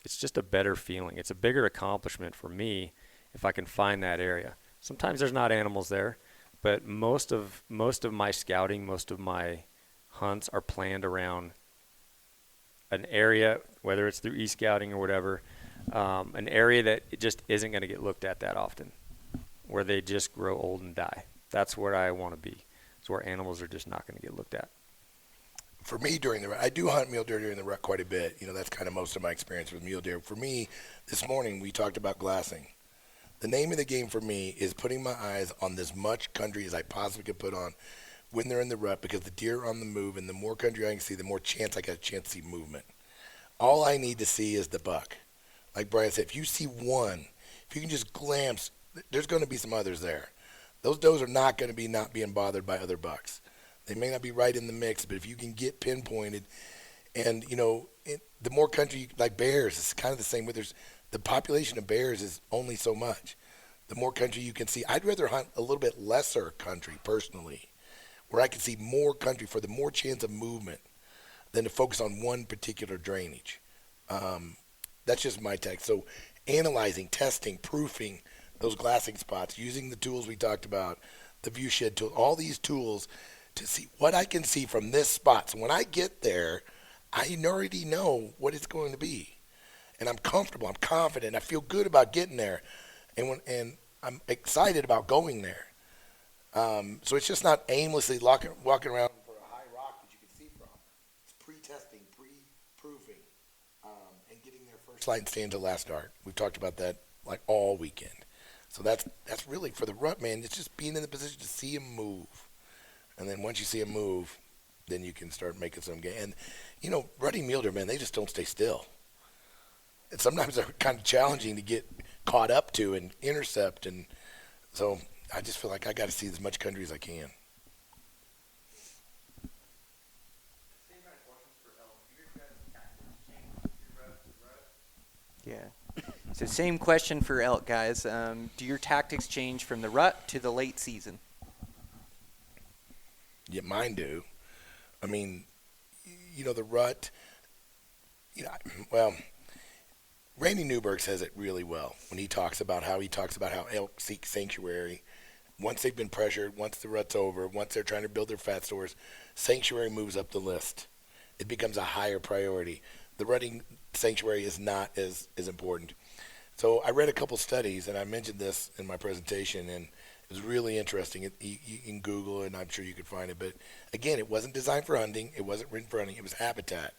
It's just a better feeling. It's a bigger accomplishment for me if I can find that area. Sometimes there's not animals there, but most of my scouting, most of my hunts are planned around an area, whether it's through e-scouting or whatever, an area that it just isn't going to get looked at that often, where they just grow old and die. That's where I want to be. It's where animals are just not going to get looked at. For me, I do hunt mule deer during the rut quite a bit. That's kind of most of my experience with mule deer. For me, this morning we talked about glassing. The name of the game for me is putting my eyes on as much country as I possibly could put on when they're in the rut, because the deer are on the move, and the more country I can see, the more chance I got a chance to see movement. All I need to see is the buck. Like Brian said, if you see one, if you can just glance, there's going to be some others there. Those does are not going to be not being bothered by other bucks. They may not be right in the mix, but if you can get pinpointed, and the more country, like bears, it's kind of the same way. The population of bears is only so much. The more country you can see, I'd rather hunt a little bit lesser country personally, where I can see more country for the more chance of movement than to focus on one particular drainage. That's just my take. So analyzing, testing, proofing those glassing spots, using the tools we talked about, the view shed tool, all these tools to see what I can see from this spot. So when I get there, I already know what it's going to be. And I'm comfortable, I'm confident, I feel good about getting there. And I'm excited about going there. So it's just not aimlessly walking around for a high rock that you can see from. It's pre-testing, pre-proofing, and getting there first light and staying until last dark. We've talked about that like all weekend. So that's really for the rut, man. It's just being in the position to see him move, and then once you see him move, then you can start making some game. And rutting mule deer, man, they just don't stay still. And sometimes they're kind of challenging to get caught up to and intercept, and so I just feel like I got to see as much country as I can. Yeah. So same question for elk, guys. Do your tactics change from the rut to the late season? Yeah, mine do. I mean, the rut, well, Randy Newberg says it really well when he talks about how elk seek sanctuary. Once they've been pressured, once the rut's over, once they're trying to build their fat stores, sanctuary moves up the list. It becomes a higher priority. The rutting sanctuary is not as important. So I read a couple studies, and I mentioned this in my presentation, and it was really interesting. You can Google it, and I'm sure you could find it. But again, it wasn't designed for hunting. It wasn't written for hunting. It was habitat.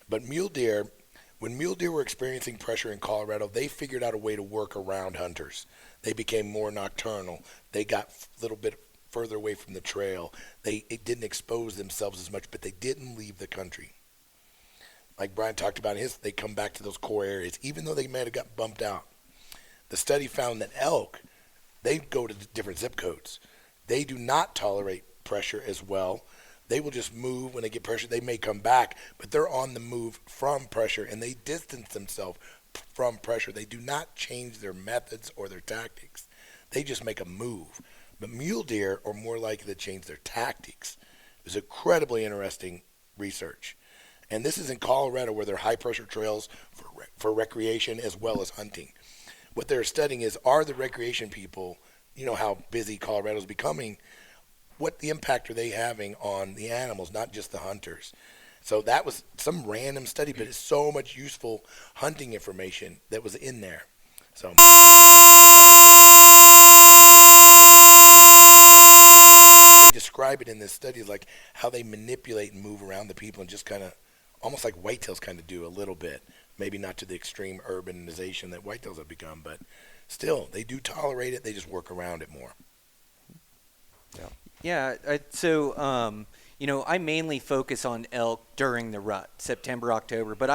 But when mule deer were experiencing pressure in Colorado, they figured out a way to work around hunters. They became more nocturnal. They got a little bit further away from the trail. It didn't expose themselves as much, but they didn't leave the country. Like Brian talked about they come back to those core areas, even though they might have got bumped out. The study found that elk, they go to different zip codes. They do not tolerate pressure as well. They will just move when they get pressure. They may come back, but they're on the move from pressure, and they distance themselves from pressure. They do not change their methods or their tactics. They just make a move. But mule deer are more likely to change their tactics. It's incredibly interesting research. And this is in Colorado, where there are high-pressure trails for recreation as well as hunting. What they're studying are the recreation people, how busy Colorado's becoming, what the impact are they having on the animals, not just the hunters. So that was some random study, but it's so much useful hunting information that was in there. So they describe it in this study like how they manipulate and move around the people, and just kind of almost like whitetails kind of do a little bit. Maybe not to the extreme urbanization that whitetails have become, but still, they do tolerate it. They just work around it more. Yeah. So I mainly focus on elk during the rut, September, October, but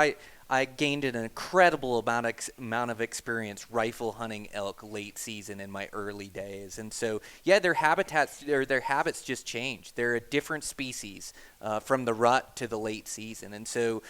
I gained an incredible amount of experience rifle hunting elk late season in my early days. And so, yeah, their habits just change. They're a different species from the rut to the late season. And so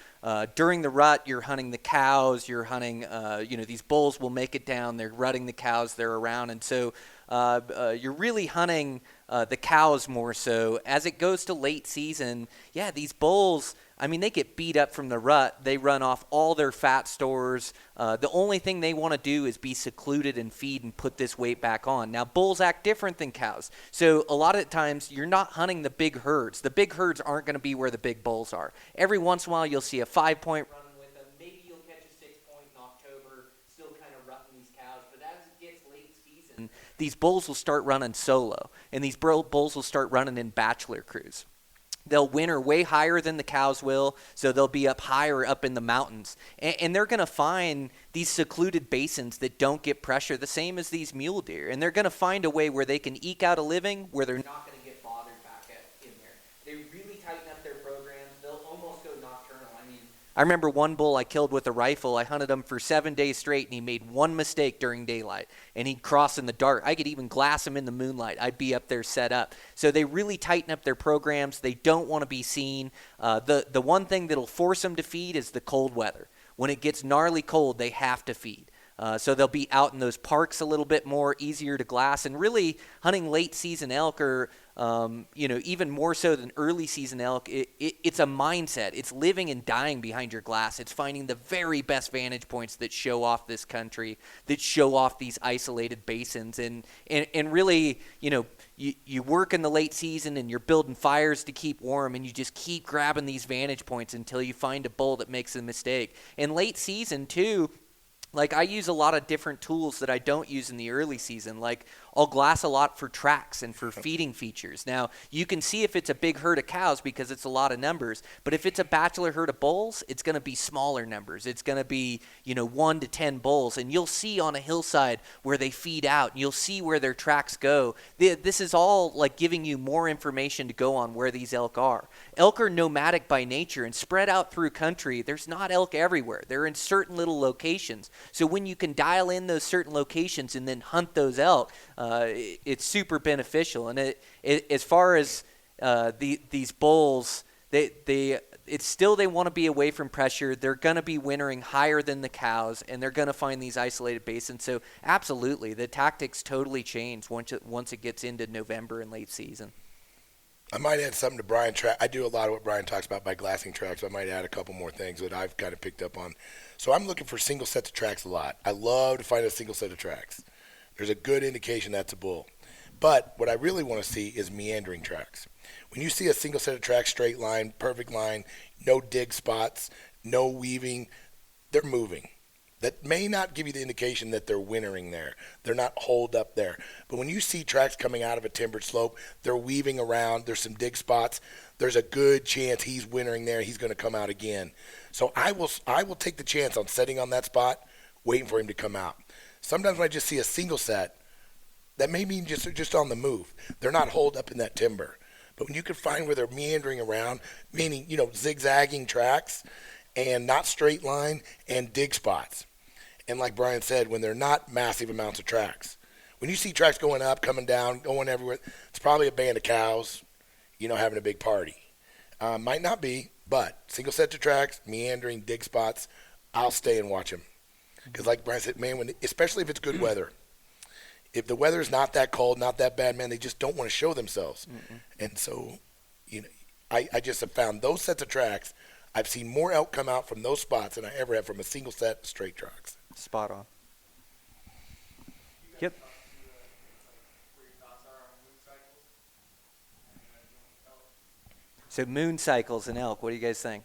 during the rut, you're hunting the cows, you're hunting, these bulls will make it down, they're rutting the cows, they're around. And so you're really hunting the cows more so. As it goes to late season, yeah, these bulls, they get beat up from the rut. They run off all their fat stores. The only thing they want to do is be secluded and feed and put this weight back on. Now, bulls act different than cows. So a lot of times you're not hunting the big herds. The big herds aren't going to be where the big bulls are. Every once in a while you'll see a 5-point running with them. Maybe you'll catch a 6-point in October, still kind of rutting these cows. But as it gets late season, these bulls will start running solo. And these bulls will start running in bachelor crews. They'll winter way higher than the cows will, so they'll be up higher up in the mountains. And they're going to find these secluded basins that don't get pressure, the same as these mule deer. And they're going to find a way where they can eke out a living where they're not going to get bothered back in there. They really tighten up their programs. They'll almost go nocturnal. I remember one bull I killed with a rifle. I hunted him for 7 days straight, and he made one mistake during daylight, and he'd cross in the dark. I could even glass him in the moonlight. I'd be up there set up. So they really tighten up their programs. They don't want to be seen. The one thing that'll force them to feed is the cold weather. When it gets gnarly cold, they have to feed. So they'll be out in those parks a little bit more, easier to glass. And really, hunting late season elk are, even more so than early season elk, it's a mindset. It's living and dying behind your glass. It's finding the very best vantage points that show off this country, that show off these isolated basins. And really, you work in the late season and you're building fires to keep warm, and you just keep grabbing these vantage points until you find a bull that makes a mistake. And late season, too, like I use a lot of different tools that I don't use in the early season. Like I'll glass a lot for tracks and for feeding features. Now, you can see if it's a big herd of cows because it's a lot of numbers, but if it's a bachelor herd of bulls, it's going to be smaller numbers. It's going to be, 1 to 10 bulls, and you'll see on a hillside where they feed out, and you'll see where their tracks go. This is all like giving you more information to go on where these elk are. Elk are nomadic by nature and spread out through country. There's not elk everywhere. They're in certain little locations. So when you can dial in those certain locations and then hunt those elk, it's super beneficial. And as far as these bulls, they want to be away from pressure. They're going to be wintering higher than the cows, and they're going to find these isolated basins. So absolutely, the tactics totally change once it gets into November and late season. I might add something to Brian. I do a lot of what Brian talks about by glassing tracks. I might add a couple more things that I've kind of picked up on. So I'm looking for single sets of tracks a lot. I love to find a single set of tracks. There's a good indication that's a bull. But what I really want to see is meandering tracks. When you see a single set of tracks, straight line, perfect line, no dig spots, no weaving, they're moving. That may not give you the indication that they're wintering there. They're not holed up there. But when you see tracks coming out of a timbered slope, they're weaving around, there's some dig spots, there's a good chance he's wintering there, he's going to come out again. So I will take the chance on setting on that spot, waiting for him to come out. Sometimes when I just see a single set, that may mean just on the move. They're not holed up in that timber. But when you can find where they're meandering around, meaning, zigzagging tracks and not straight line and dig spots. And like Brian said, when they're not massive amounts of tracks. When you see tracks going up, coming down, going everywhere, it's probably a band of cows, having a big party. Might not be, but single sets of tracks, meandering, dig spots, I'll stay and watch them. Because like Brian said, man, especially if it's good weather. If the weather is not that cold, not that bad, man, they just don't want to show themselves. Mm-mm. And so, I just have found those sets of tracks. I've seen more elk come out from those spots than I ever have from a single set of straight tracks. Spot on. Yep. So moon cycles and elk, what do you guys think?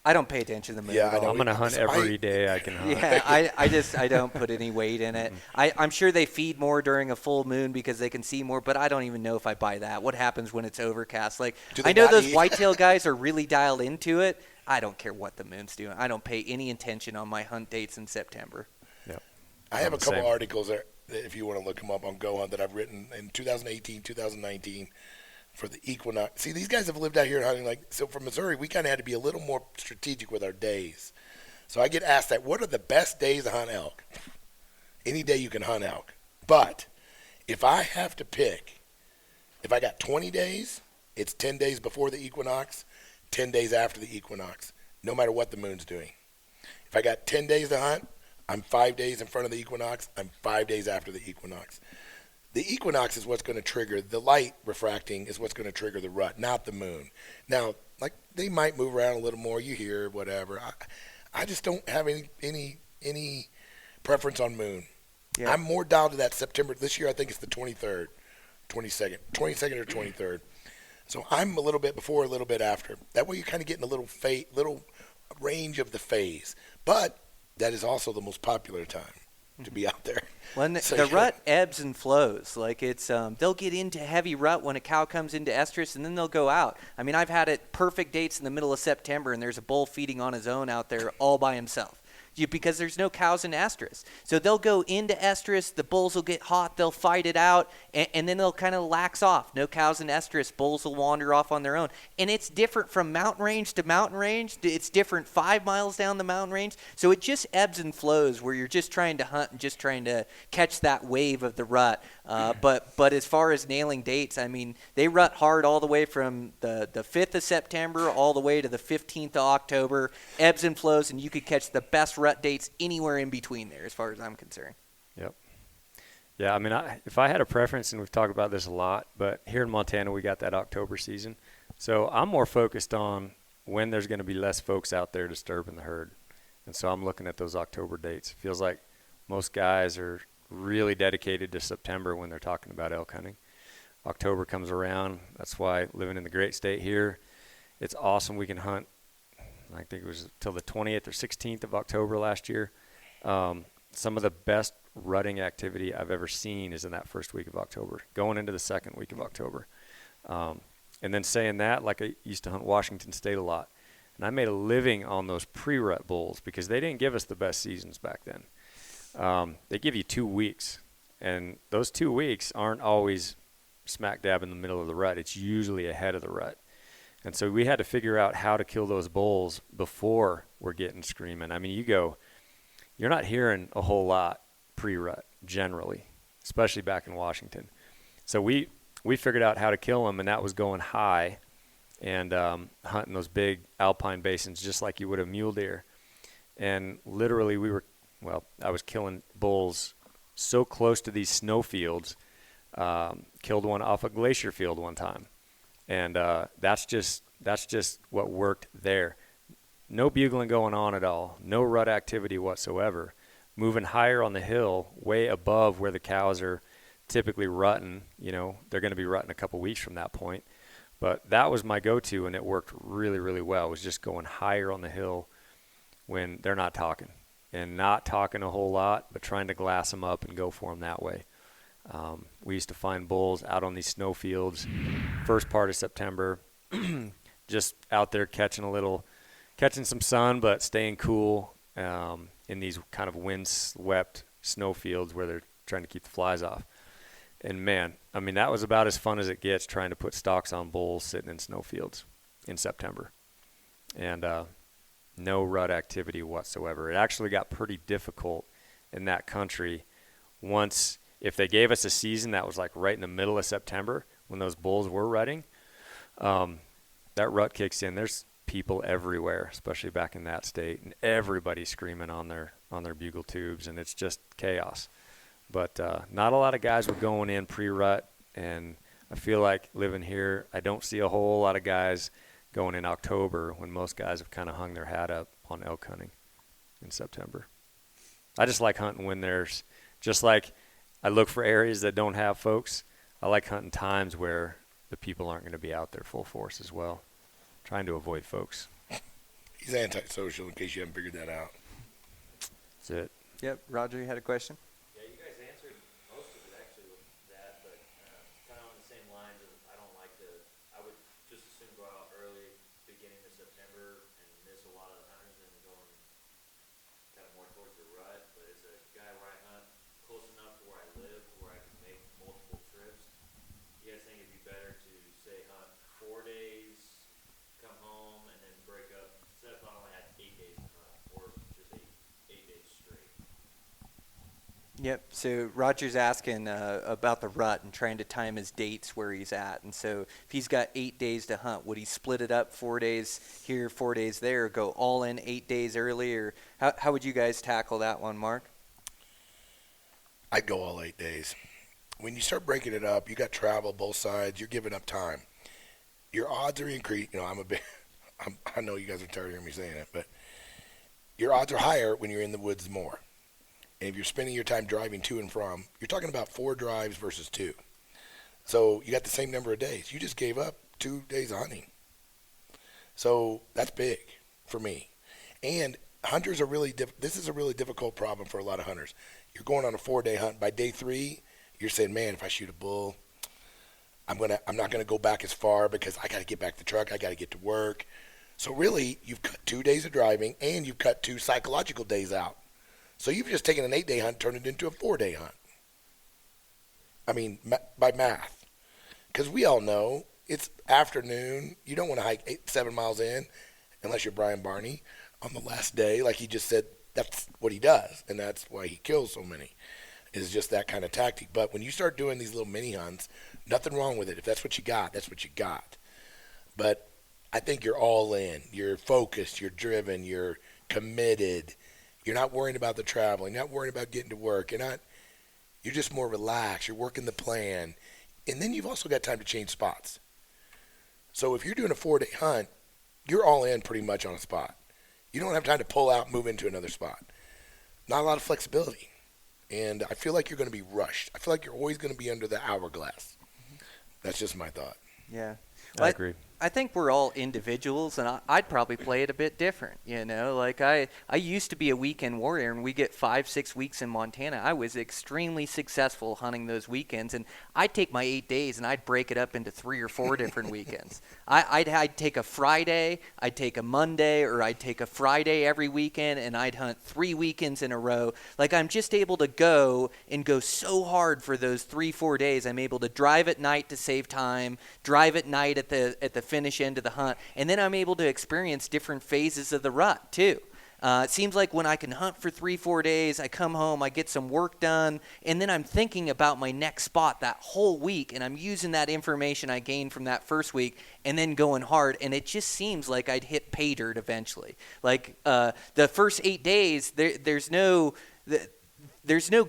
I don't pay attention to the moon. Yeah, at all. I'm going to hunt every day I can hunt. Yeah, I don't put any weight in it. I'm sure they feed more during a full moon because they can see more, but I don't even know if I buy that. What happens when it's overcast? Like, I know those whitetail guys are really dialed into it. I don't care what the moon's doing. I don't pay any attention on my hunt dates in September. Yep. I have a couple articles there, if you want to look them up on Go Hunt, that I've written in 2018, 2019. For the equinox. See, these guys have lived out here hunting so from Missouri, we kind of had to be a little more strategic with our days. So I get asked that, what are the best days to hunt elk? Any day you can hunt elk. But if I have to pick, if I got 20 days, it's 10 days before the equinox, 10 days after the equinox, no matter what the moon's doing. If I got 10 days to hunt, I'm 5 days in front of the equinox, I'm 5 days after the equinox. The equinox is what's going to trigger the light refracting is what's going to trigger the rut, not the moon. Now, they might move around a little more. You hear whatever. I just don't have any preference on moon. Yeah. I'm more dialed to that September. This year I think it's the 22nd or 23rd. So I'm a little bit before, a little bit after. That way you're kind of getting a little range of the phase. But that is also the most popular time to be out there. Well, the rut ebbs and flows. Like they'll get into heavy rut when a cow comes into estrus, and then they'll go out. I mean, I've had it perfect dates in the middle of September, and there's a bull feeding on his own out there all by himself. Because there's no cows in estrus. So they'll go into estrus, the bulls will get hot, they'll fight it out, and then they'll kind of lax off. No cows in estrus, bulls will wander off on their own. And it's different from mountain range to mountain range. It's different 5 miles down the mountain range. So it just ebbs and flows where you're just trying to hunt and just trying to catch that wave of the rut. But as far as nailing dates, I mean, they rut hard all the way from the 5th of September all the way to the 15th of October. Ebbs and flows, and you could catch the best rut dates anywhere in between there as far as I'm concerned. Yep. Yeah, I mean, if I had a preference, and we've talked about this a lot, but here in Montana we got that October season. So I'm more focused on when there's going to be less folks out there disturbing the herd. And so I'm looking at those October dates. It feels like most guys are really dedicated to September when they're talking about elk hunting. October comes around. That's why living in the great state here, it's awesome. We can hunt, I think it was till the 20th or 16th of October last year. Some of the best rutting activity I've ever seen is in that first week of October, going into the second week of October. And then saying that, like I used to hunt Washington State a lot, and I made a living on those pre-rut bulls because they didn't give us the best seasons back then. They give you 2 weeks, and those 2 weeks aren't always smack dab in the middle of the rut. It's usually ahead of the rut. And so we had to figure out how to kill those bulls before we're getting screaming. I mean, you're not hearing a whole lot pre-rut generally, especially back in Washington. So we figured out how to kill them, and that was going high and hunting those big alpine basins just like you would a mule deer. And literally I was killing bulls so close to these snow fields, killed one off a glacier field one time. And that's just what worked there. No bugling going on at all, no rut activity whatsoever. Moving higher on the hill, way above where the cows are typically rutting. They're going to be rutting a couple weeks from that point. But that was my go-to, and it worked really, really well. It was just going higher on the hill when they're not talking, and not talking a whole lot, but trying to glass them up and go for them that way. We used to find bulls out on these snow fields, first part of September, just out there catching some sun, but staying cool in these kind of wind-swept snow fields where they're trying to keep the flies off. And man, I mean, that was about as fun as it gets, trying to put stalks on bulls sitting in snow fields in September. And no rut activity whatsoever. It actually got pretty difficult in that country once, if they gave us a season that was like right in the middle of September when those bulls were rutting, that rut kicks in. There's people everywhere, especially back in that state, and everybody's screaming on their bugle tubes, and it's just chaos. But not a lot of guys were going in pre-rut, and I feel like living here, I don't see a whole lot of guys going in October when most guys have kind of hung their hat up on elk hunting in September. I just like hunting when there's, just like I look for areas that don't have folks, I like hunting times where the people aren't going to be out there full force as well, trying to avoid folks. He's antisocial, in case you haven't figured that out. That's it. Yep. Roger, you had a question? Yeah, you guys answered most of it actually with that, but kind of on the same lines of I would just as soon go out early, beginning of September, and miss a lot of the hunters than going kind of more towards the rut. But as a guy where I hunt close enough to where I live, where I can make multiple trips, you guys think it'd be better to say hunt 4 days, come home, and then break up, instead of not only had 8 days to hunt, or just 8 days straight? Yep. So Roger's asking about the rut and trying to time his dates where he's at. And so if he's got 8 days to hunt, would he split it up 4 days here, 4 days there, or go all in 8 days early? Or how would you guys tackle that one, Mark? I'd go all 8 days. When you start breaking it up, you got travel both sides. You're giving up time. Your odds are increased. I know you guys are tired of hearing me saying it, but your odds are higher when you're in the woods more. And if you're spending your time driving to and from, you're talking about 4 drives versus 2. So you got the same number of days. You just gave up 2 days of hunting. So that's big for me. And hunters are this is a really difficult problem for a lot of hunters. You're going on a 4-day hunt. By day 3, you're saying, man, if I shoot a bull, I'm not gonna go back as far because I got to get back to the truck. I got to get to work. So really, you've cut 2 days of driving, and you've cut 2 psychological days out. So you've just taken an 8-day hunt, turned it into a 4-day hunt. I mean, by math, because we all know it's afternoon. You don't want to hike 7 miles in, unless you're Brian Barney on the last day, like he just said. That's what he does, and that's why he kills so many. Is just that kind of tactic. But when you start doing these little mini hunts, nothing wrong with it. If that's what you got, that's what you got. But I think you're all in. You're focused. You're driven. You're committed. You're not worrying about the traveling. You're not worrying about getting to work. You're just more relaxed. You're working the plan. And then you've also got time to change spots. So if you're doing a 4-day hunt, you're all in pretty much on a spot. You don't have time to pull out and move into another spot. Not a lot of flexibility. And I feel like you're going to be rushed. I feel like you're always going to be under the hourglass. That's just my thought. Yeah. I agree. I think we're all individuals, and I'd probably play it a bit different. Like I used to be a weekend warrior, and we get 5-6 weeks in Montana. I was extremely successful hunting those weekends, and I'd take my 8 days and I'd break it up into 3 or 4 different weekends. I'd take a Friday, I'd take a Monday, or I'd take a Friday every weekend, and I'd hunt 3 weekends in a row. Like I'm just able to go so hard for those 3-4 days. I'm able to drive at night to save time, drive at night at the finish end of the hunt, and then I'm able to experience different phases of the rut too. It seems like when I can hunt for 3-4 days, I come home, I get some work done, and then I'm thinking about my next spot that whole week, and I'm using that information I gained from that first week and then going hard, and it just seems like I'd hit pay dirt eventually. Like the first 8 days, there's no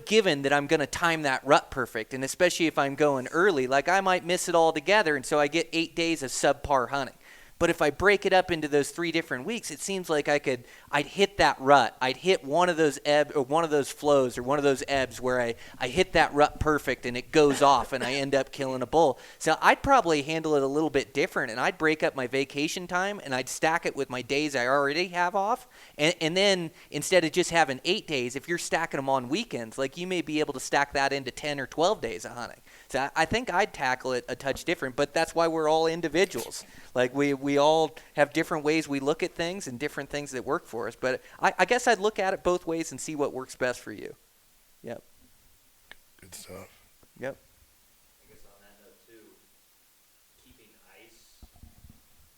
given that I'm going to time that rut perfect, and especially if I'm going early, like I might miss it all together, and so I get 8 days of subpar hunting. But if I break it up into those 3 different weeks, it seems like I'd hit that rut. I'd hit one of those ebbs or one of those flows or one of those ebbs where I hit that rut perfect and it goes off and I end up killing a bull. So I'd probably handle it a little bit different, and I'd break up my vacation time and I'd stack it with my days I already have off. And then instead of just having 8 days, if you're stacking them on weekends, like you may be able to stack that into 10 or 12 days of hunting. So I think I'd tackle it a touch different, but that's why we're all individuals. Like we all have different ways we look at things and different things that work for us. But I guess I'd look at it both ways and see what works best for you. Yep. Good stuff. Yep. I guess on that note too, keeping ice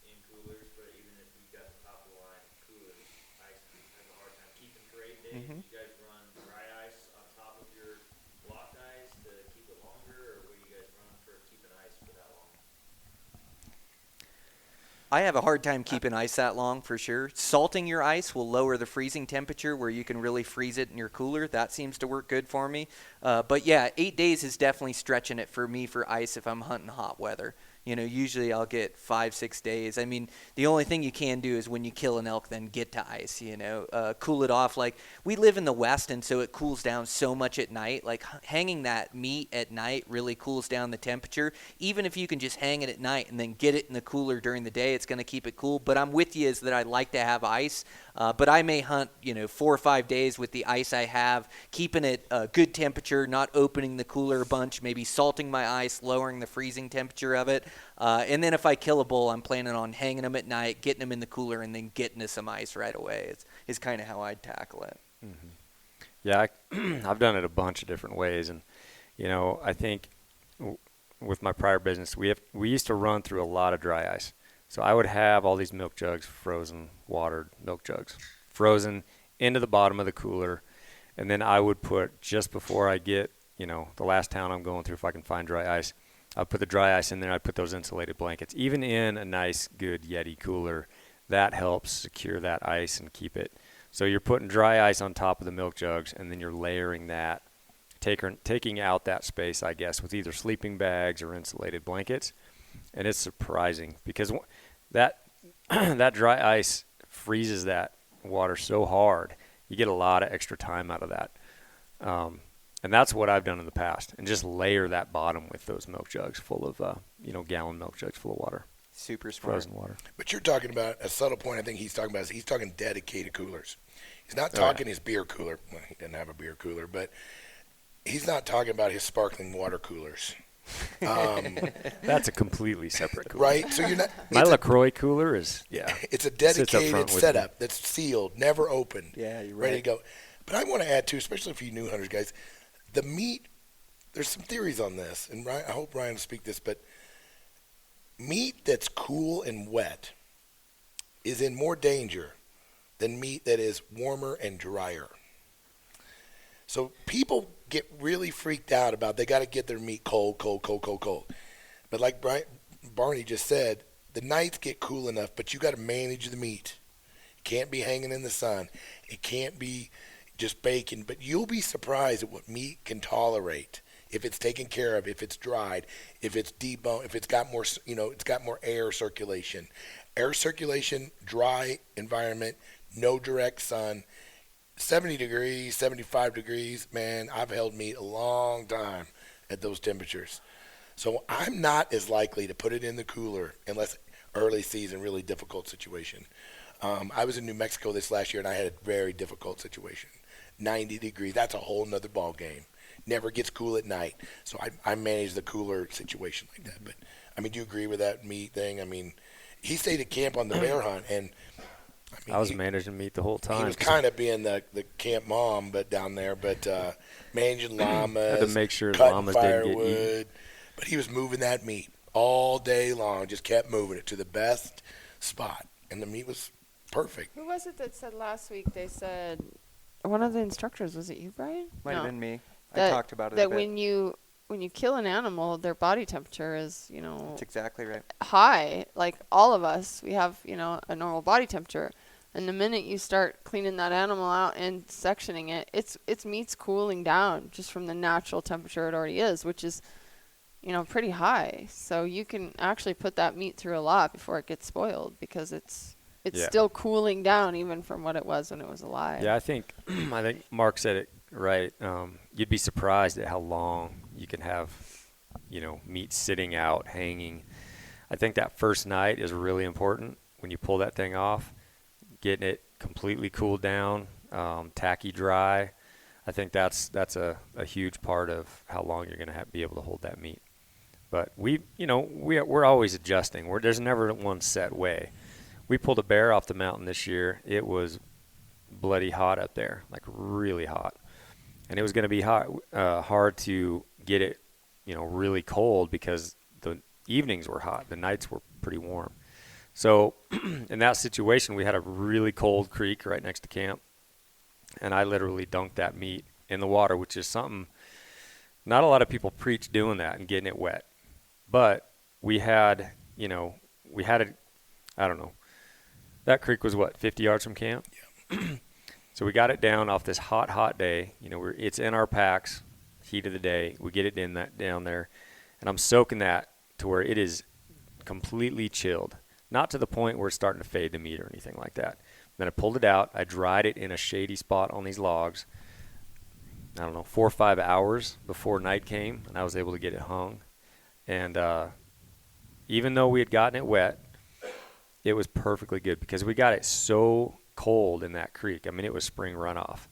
in coolers, but even if you've got the top of the line coolers, ice has a hard time keeping for 8 days. Mm-hmm. You guys run dry ice on top of your blocked ice to keep it longer, or what do you guys run for keeping ice for that long? I have a hard time keeping ice that long for sure. Salting your ice will lower the freezing temperature where you can really freeze it in your cooler. That seems to work good for me. But yeah, 8 days is definitely stretching it for me for ice if I'm hunting hot weather. Usually I'll get 5-6 days. I mean, the only thing you can do is when you kill an elk, then get to ice, cool it off. Like, we live in the West, and so it cools down so much at night. Like, hanging that meat at night really cools down the temperature. Even if you can just hang it at night and then get it in the cooler during the day, it's going to keep it cool. But I'm with you is that I like to have ice. But I may hunt, 4 or 5 days with the ice I have, keeping it a good temperature, not opening the cooler a bunch, maybe salting my ice, lowering the freezing temperature of it. And then if I kill a bull, I'm planning on hanging them at night, getting them in the cooler, and then getting to some ice right away. Is kind of how I'd tackle it. Mm-hmm. Yeah, I've done it a bunch of different ways. And, I think with my prior business, we used to run through a lot of dry ice. So I would have all these milk jugs, frozen, watered milk jugs, frozen into the bottom of the cooler. And then I would put, just before I get, the last town I'm going through, if I can find dry ice, I'd put the dry ice in there. I'd put those insulated blankets. Even in a nice, good Yeti cooler, that helps secure that ice and keep it. So you're putting dry ice on top of the milk jugs, and then you're layering that, taking out that space, I guess, with either sleeping bags or insulated blankets. And it's surprising because that dry ice freezes that water so hard, you get a lot of extra time out of that. And that's what I've done in the past, and just layer that bottom with those milk jugs full of, gallon milk jugs full of water. Super smart. Frozen water. But you're talking about a subtle point I think he's talking about. He's talking dedicated coolers. He's not talking his beer cooler. Well, he doesn't have a beer cooler, but he's not talking about his sparkling water coolers. That's a completely separate cooler. Right? So you're not. My LaCroix cooler is, It's a dedicated setup that's sealed, never opened. Yeah, you're right. Ready to go. But I want to add, too, especially for you new hunters, guys, the meat, there's some theories on this, and Ryan, I hope Ryan will speak this, but meat that's cool and wet is in more danger than meat that is warmer and drier. So people get really freaked out about they got to get their meat cold. But like Barney just said, the nights get cool enough, but you got to manage the meat. It can't be hanging in the sun. It can't be just bacon. But you'll be surprised at what meat can tolerate if it's taken care of, if it's dried, if it's deboned, if it's got more, it's got more air circulation. Air circulation, dry environment, no direct sun. 70 degrees, 75 degrees, man, I've held meat a long time at those temperatures. So I'm not as likely to put it in the cooler unless early season, really difficult situation. I was in New Mexico this last year, and I had a very difficult situation. 90 degrees, that's a whole nother ball game. Never gets cool at night. So I manage the cooler situation like that. But, I mean, do you agree with that meat thing? I mean, he stayed at camp on the bear hunt, and I was managing meat the whole time. He was kind of being the camp mom, but down there, but managing llamas, had to make sure cutting llamas firewood. didn't get eaten. But he was moving that meat all day long, just kept moving it to the best spot, and the meat was perfect. Who was it that said last week? They said one of the instructors. Was it you, Brian? Might have been me. That, I talked about it. That a bit. when you kill an animal, their body temperature is That's exactly right. high. Like all of us, we have a normal body temperature. And the minute you start cleaning that animal out and sectioning it, its meat's cooling down just from the natural temperature it already is, which is, pretty high. So you can actually put that meat through a lot before it gets spoiled because it's still cooling down even from what it was when it was alive. Yeah, I think Mark said it right. You'd be surprised at how long you can have, meat sitting out, hanging. I think that first night is really important when you pull that thing off. Getting it completely cooled down, tacky dry. I think that's a huge part of how long you're going to be able to hold that meat. But we're always adjusting. There's never one set way. We pulled a bear off the mountain this year. It was bloody hot up there, like really hot, and it was going to be hard to get it, really cold because the evenings were hot, the nights were pretty warm. So in that situation, we had a really cold creek right next to camp, and I literally dunked that meat in the water, which is something not a lot of people preach doing that and getting it wet. But we had, I don't know, that creek was 50 yards from camp? Yeah. So we got it down off this hot day. It's in our packs, heat of the day. We get it down there, and I'm soaking that to where it is completely chilled. Not to the point where it's starting to fade the meat or anything like that. Then I pulled it out. I dried it in a shady spot on these logs, 4 or 5 hours before night came, and I was able to get it hung. And even though we had gotten it wet, it was perfectly good because we got it so cold in that creek. I mean, it was spring runoff.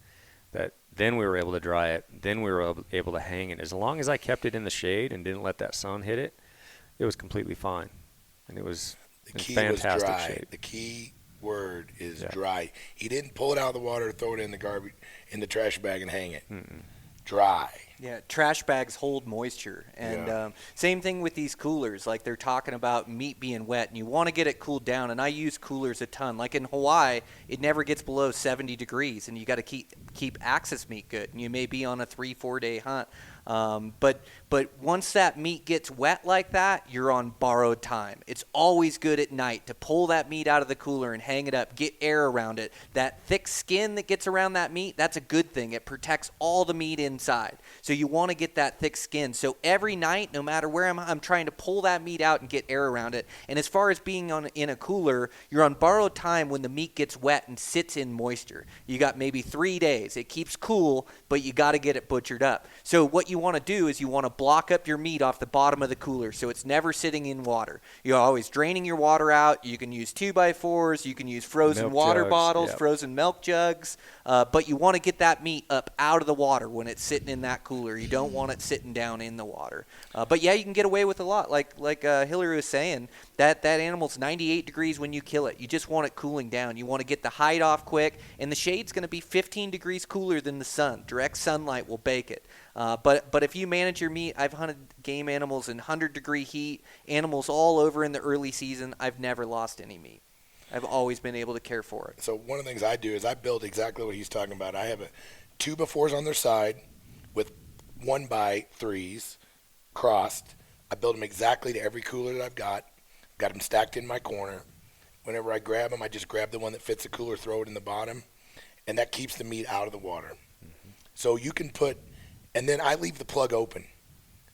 That then we were able to dry it. Then we were able to hang it. As long as I kept it in the shade and didn't let that sun hit it, it was completely fine. And it was... The key fantastic was dry. shape. The key word is dry. He didn't pull it out of the water, throw it in the garbage, in the trash bag, and hang it. Dry. Yeah, trash bags hold moisture. And same thing with these coolers. Like they're talking about meat being wet, and you want to get it cooled down. And I use coolers a ton. Like in Hawaii, it never gets below 70 degrees, and you got to keep access meat good. And you may be on a 3-4 day hunt. But once that meat gets wet like that, you're on borrowed time. It's always good at night to pull that meat out of the cooler and hang it up, get air around it. That thick skin that gets around that meat, that's a good thing. It protects all the meat inside. So you want to get that thick skin. So every night, no matter where I'm trying to pull that meat out and get air around it. And as far as being in a cooler, you're on borrowed time when the meat gets wet and sits in moisture. You got maybe 3 days. It keeps cool, but you got to get it butchered up. So what you want to do is you want to block up your meat off the bottom of the cooler so it's never sitting in water. You're always draining your water out. You can use 2x4s. You can use frozen Milk water jugs, bottles, yep. frozen milk jugs. But you want to get that meat up out of the water when it's sitting in that cooler. You don't want it sitting down in the water. But yeah, you can get away with a lot. Like Hilary was saying, that animal's 98 degrees when you kill it. You just want it cooling down. You want to get the hide off quick, and the shade's going to be 15 degrees cooler than the sun. Direct sunlight will bake it. But if you manage your meat, I've hunted game animals in 100-degree heat, animals all over in the early season. I've never lost any meat. I've always been able to care for it. So one of the things I do is I build exactly what he's talking about. I have 2x4s on their side with 1x3s crossed. I build them exactly to every cooler that I've got. Got them stacked in my corner. Whenever I grab them, I just grab the one that fits the cooler, throw it in the bottom, and that keeps the meat out of the water. Mm-hmm. So you can put, and then I leave the plug open.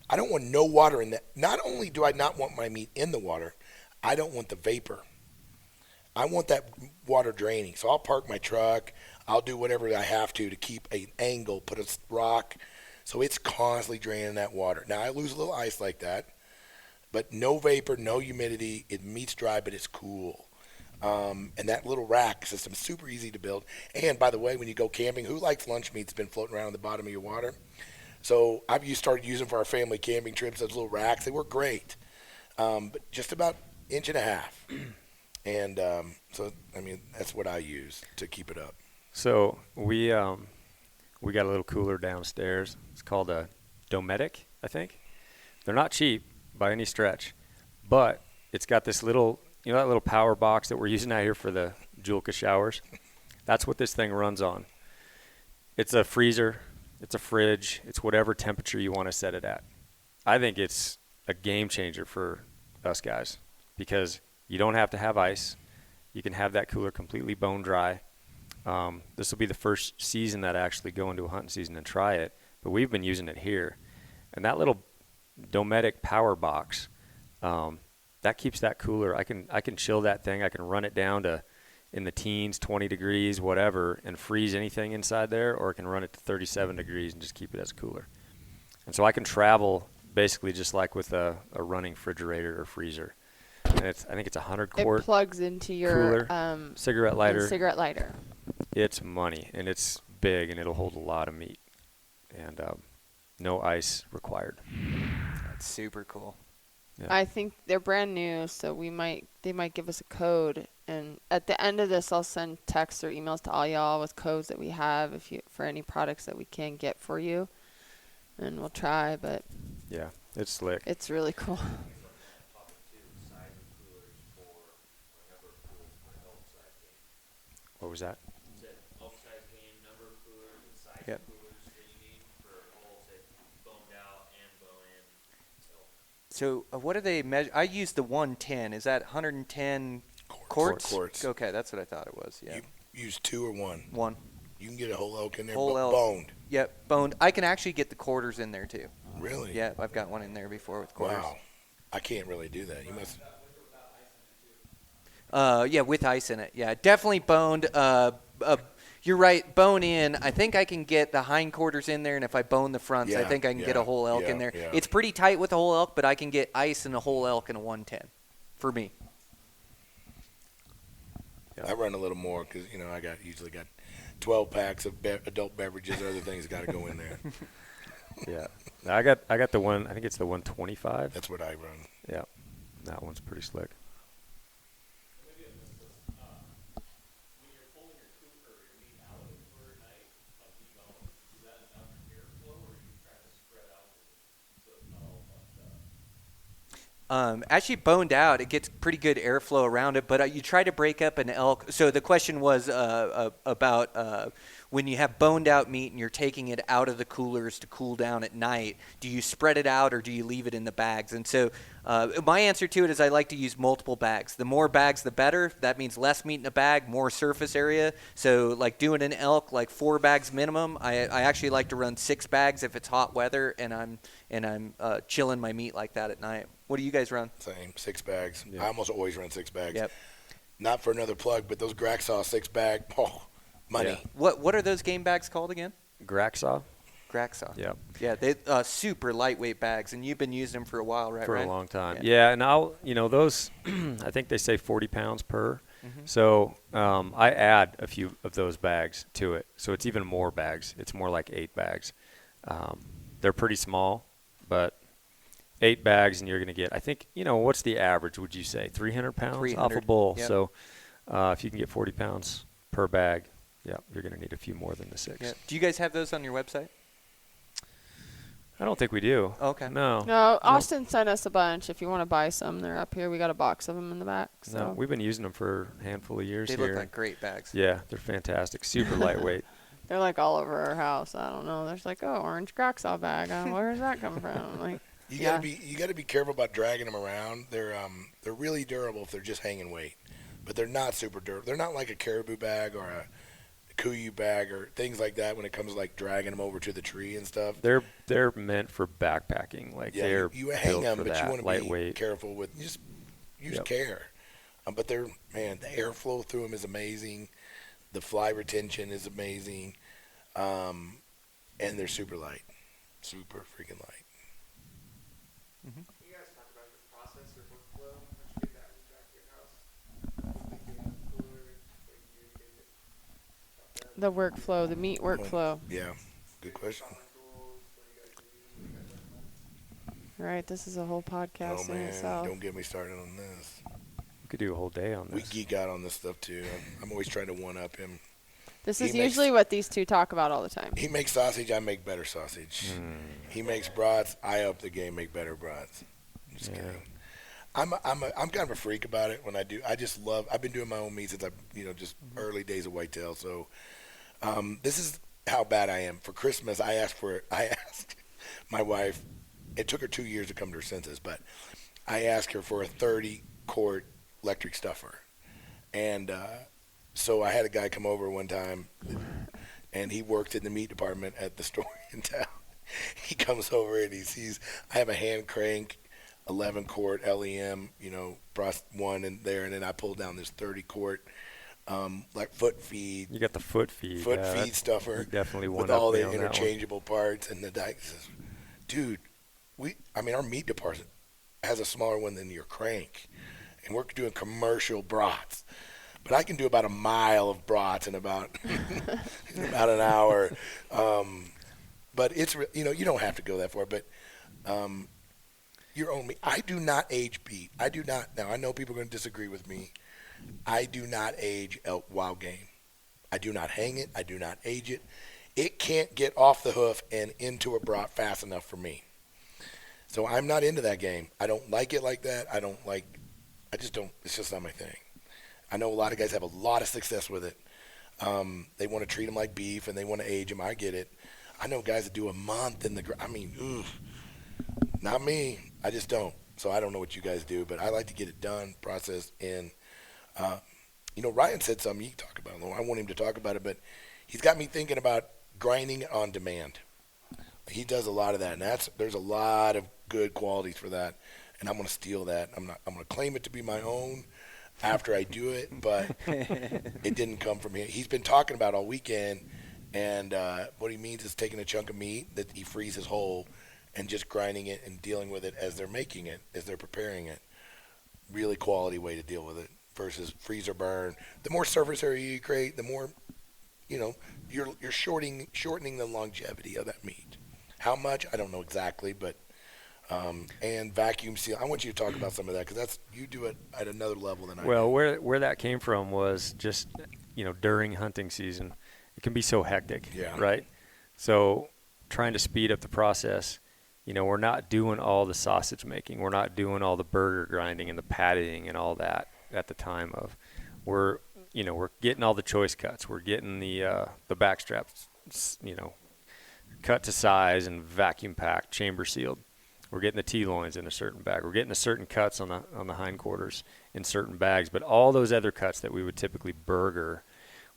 I don't want no water in that. Not only do I not want my meat in the water, I don't want the vapor. I want that water draining. So I'll park my truck. I'll do whatever I have to keep an angle, put a rock, so it's constantly draining that water. Now, I lose a little ice like that, but no vapor, no humidity. It meat's dry, but it's cool. And that little rack system is super easy to build. And by the way, when you go camping, who likes lunch meat that's been floating around on the bottom of your water? So started using for our family camping trips those little racks. They work great, but just about inch and a half. And so I mean that's what I use to keep it up. So we got a little cooler downstairs. It's called a Dometic, I think. They're not cheap by any stretch, but it's got this little, that little power box that we're using out here for the Julka showers. That's what this thing runs on. It's a freezer, it's a fridge, it's whatever temperature you want to set it at. I think it's a game changer for us guys because you don't have to have ice. You can have that cooler completely bone dry. This will be the first season that I actually go into a hunting season and try it, but we've been using it here. And that little Dometic power box, that keeps that cooler. I can chill that thing. I can run it down to in the teens, 20 degrees, whatever, and freeze anything inside there, or I can run it to 37 degrees and just keep it as cooler. And so I can travel basically just like with a running refrigerator or freezer. And I think it's 100 quart. It plugs into your cooler, cigarette lighter. Cigarette lighter. It's money, and it's big, and it'll hold a lot of meat. And no ice required. That's super cool. Yeah. I think they're brand new, so they might give us a code, and at the end of this, I'll send texts or emails to all y'all with codes that we have for any products that we can get for you, and we'll try. But yeah, it's slick. It's really cool. What was that? Yep. So what do they measure? I use the 110. Is that 110 quarts? Quarts. Okay, that's what I thought it was. Yeah. You use 2 or 1? 1. You can get a whole elk in there, Whole elk. boned. Yep, boned. I can actually get the quarters in there too. Really? Yeah, I've got one in there before with quarters. Wow. I can't really do that. You must. Yeah, with ice in it. Yeah, definitely boned. You're right, bone in. I think I can get the hindquarters in there, and if I bone the fronts, I think I can get a whole elk in there. Yeah. It's pretty tight with a whole elk, but I can get ice and a whole elk in a 110 for me. I run a little more because I usually got 12 packs of adult beverages or other things got to go in there. Yeah, I got the one. I think it's the 125. That's what I run. Yeah, that one's pretty slick. Actually boned out, it gets pretty good airflow around it, but you try to break up an elk. So the question was about when you have boned out meat and you're taking it out of the coolers to cool down at night, do you spread it out or do you leave it in the bags? And so my answer to it is I like to use multiple bags. The more bags, the better. That means less meat in a bag, more surface area. So like doing an elk, like 4 bags minimum. I actually like to run 6 bags if it's hot weather and I'm chilling my meat like that at night. What do you guys run? Same, 6 bags. Yeah. I almost always run 6 bags. Yep. Not for another plug, but those Graxaw 6-bag, money. Yeah. What are those game bags called again? Graxaw. Graxaw. Yeah. Yeah, they super lightweight bags, and you've been using them for a while, right? For Ryan? a long time. Yeah, Yeah, and those, I think they say 40 pounds per. Mm-hmm. So I add a few of those bags to it. So it's even more bags. It's more like 8 bags. They're pretty small, but 8 bags and you're going to get, I think, what's the average, would you say? 300 pounds 300. off a bull. Yep. So if you can get 40 pounds per bag, yeah, you're going to need a few more than the 6. Yeah. Do you guys have those on your website? I don't think we do. Okay. No. No, Austin sent us a bunch. If you want to buy some, they're up here. We got a box of them in the back. So. No, we've been using them for a handful of years They here. look like great bags. Yeah, they're fantastic. Super lightweight. They're like all over our house. I don't know. There's like, orange Graxaw bag. Where does that come from? Like, You gotta be careful about dragging them around. They're really durable if they're just hanging weight, but they're not super durable. They're not like a caribou bag or a Kuyu bag or things like that when it comes to like dragging them over to the tree and stuff. They're meant for backpacking. Like they're you hang built them, for but that, you want to lightweight. be careful with just use Yep. care. But the airflow through them is amazing. The fly retention is amazing, and they're super light, super freaking light. You guys talked about your process The workflow, the meat workflow. Yeah, good question. Right, this is a whole podcast Oh in man, itself. don't get me started on this. We could do a whole day on We this. geek out on this stuff too. I'm always trying to one up him. This He is makes- usually what these two talk about all the time. He makes sausage, I make better sausage. He makes brats, I up the game, make better brats. Just kidding. I'm kind of a freak about it when I do. I just love. I've been doing my own meat since just early days of whitetail. So this is how bad I am. For Christmas, I asked my wife. It took her 2 years to come to her senses, but I asked her for a 30-quart electric stuffer, and so I had a guy come over one time, and he worked in the meat department at the store in town. He comes over and he sees I have a hand crank 11-quart LEM, one in there, and then I pulled down this 30-quart, like foot feed. You got the foot feed. Foot feed stuffer. Definitely one with all the interchangeable parts, and the guy says, "Dude, our meat department has a smaller one than your crank, and we're doing commercial brats, but I can do about a mile of brats in about about an hour." But it's you don't have to go that far, but. Your own meat. I do not age beef. I do not. Now, I know people are going to disagree with me. I do not age elk wild game. I do not hang it. I do not age it. It can't get off the hoof and into a brat fast enough for me. So I'm not into that game. I don't like it like that. I just don't. It's just not my thing. I know a lot of guys have a lot of success with it. They want to treat them like beef and they want to age them. I get it. I know guys that do a month in the. Not me. I just don't. So I don't know what you guys do, but I like to get it done, processed, and Ryan said something you can talk about. I want him to talk about it, but he's got me thinking about grinding it on demand. He does a lot of that, and there's a lot of good qualities for that, and I'm going to steal that. I'm going to claim it to be my own after I do it, but it didn't come from him. He's been talking about it all weekend, and what he means is taking a chunk of meat that he freezes whole and just grinding it and dealing with it as they're making it, as they're preparing it. Really quality way to deal with it versus freeze or burn. The more surface area you create, the more, you're shortening the longevity of that meat. How much? I don't know exactly, but and vacuum seal. I want you to talk about some of that because you do it at another level than I do. Well, where that came from was just, during hunting season, it can be so hectic, right? So trying to speed up the process. We're not doing all the sausage making. We're not doing all the burger grinding and the pattying and all that at the time of. We're getting all the choice cuts. We're getting the back straps, cut to size and vacuum packed, chamber sealed. We're getting the T-loins in a certain bag. We're getting the certain cuts on the hindquarters in certain bags. But all those other cuts that we would typically burger,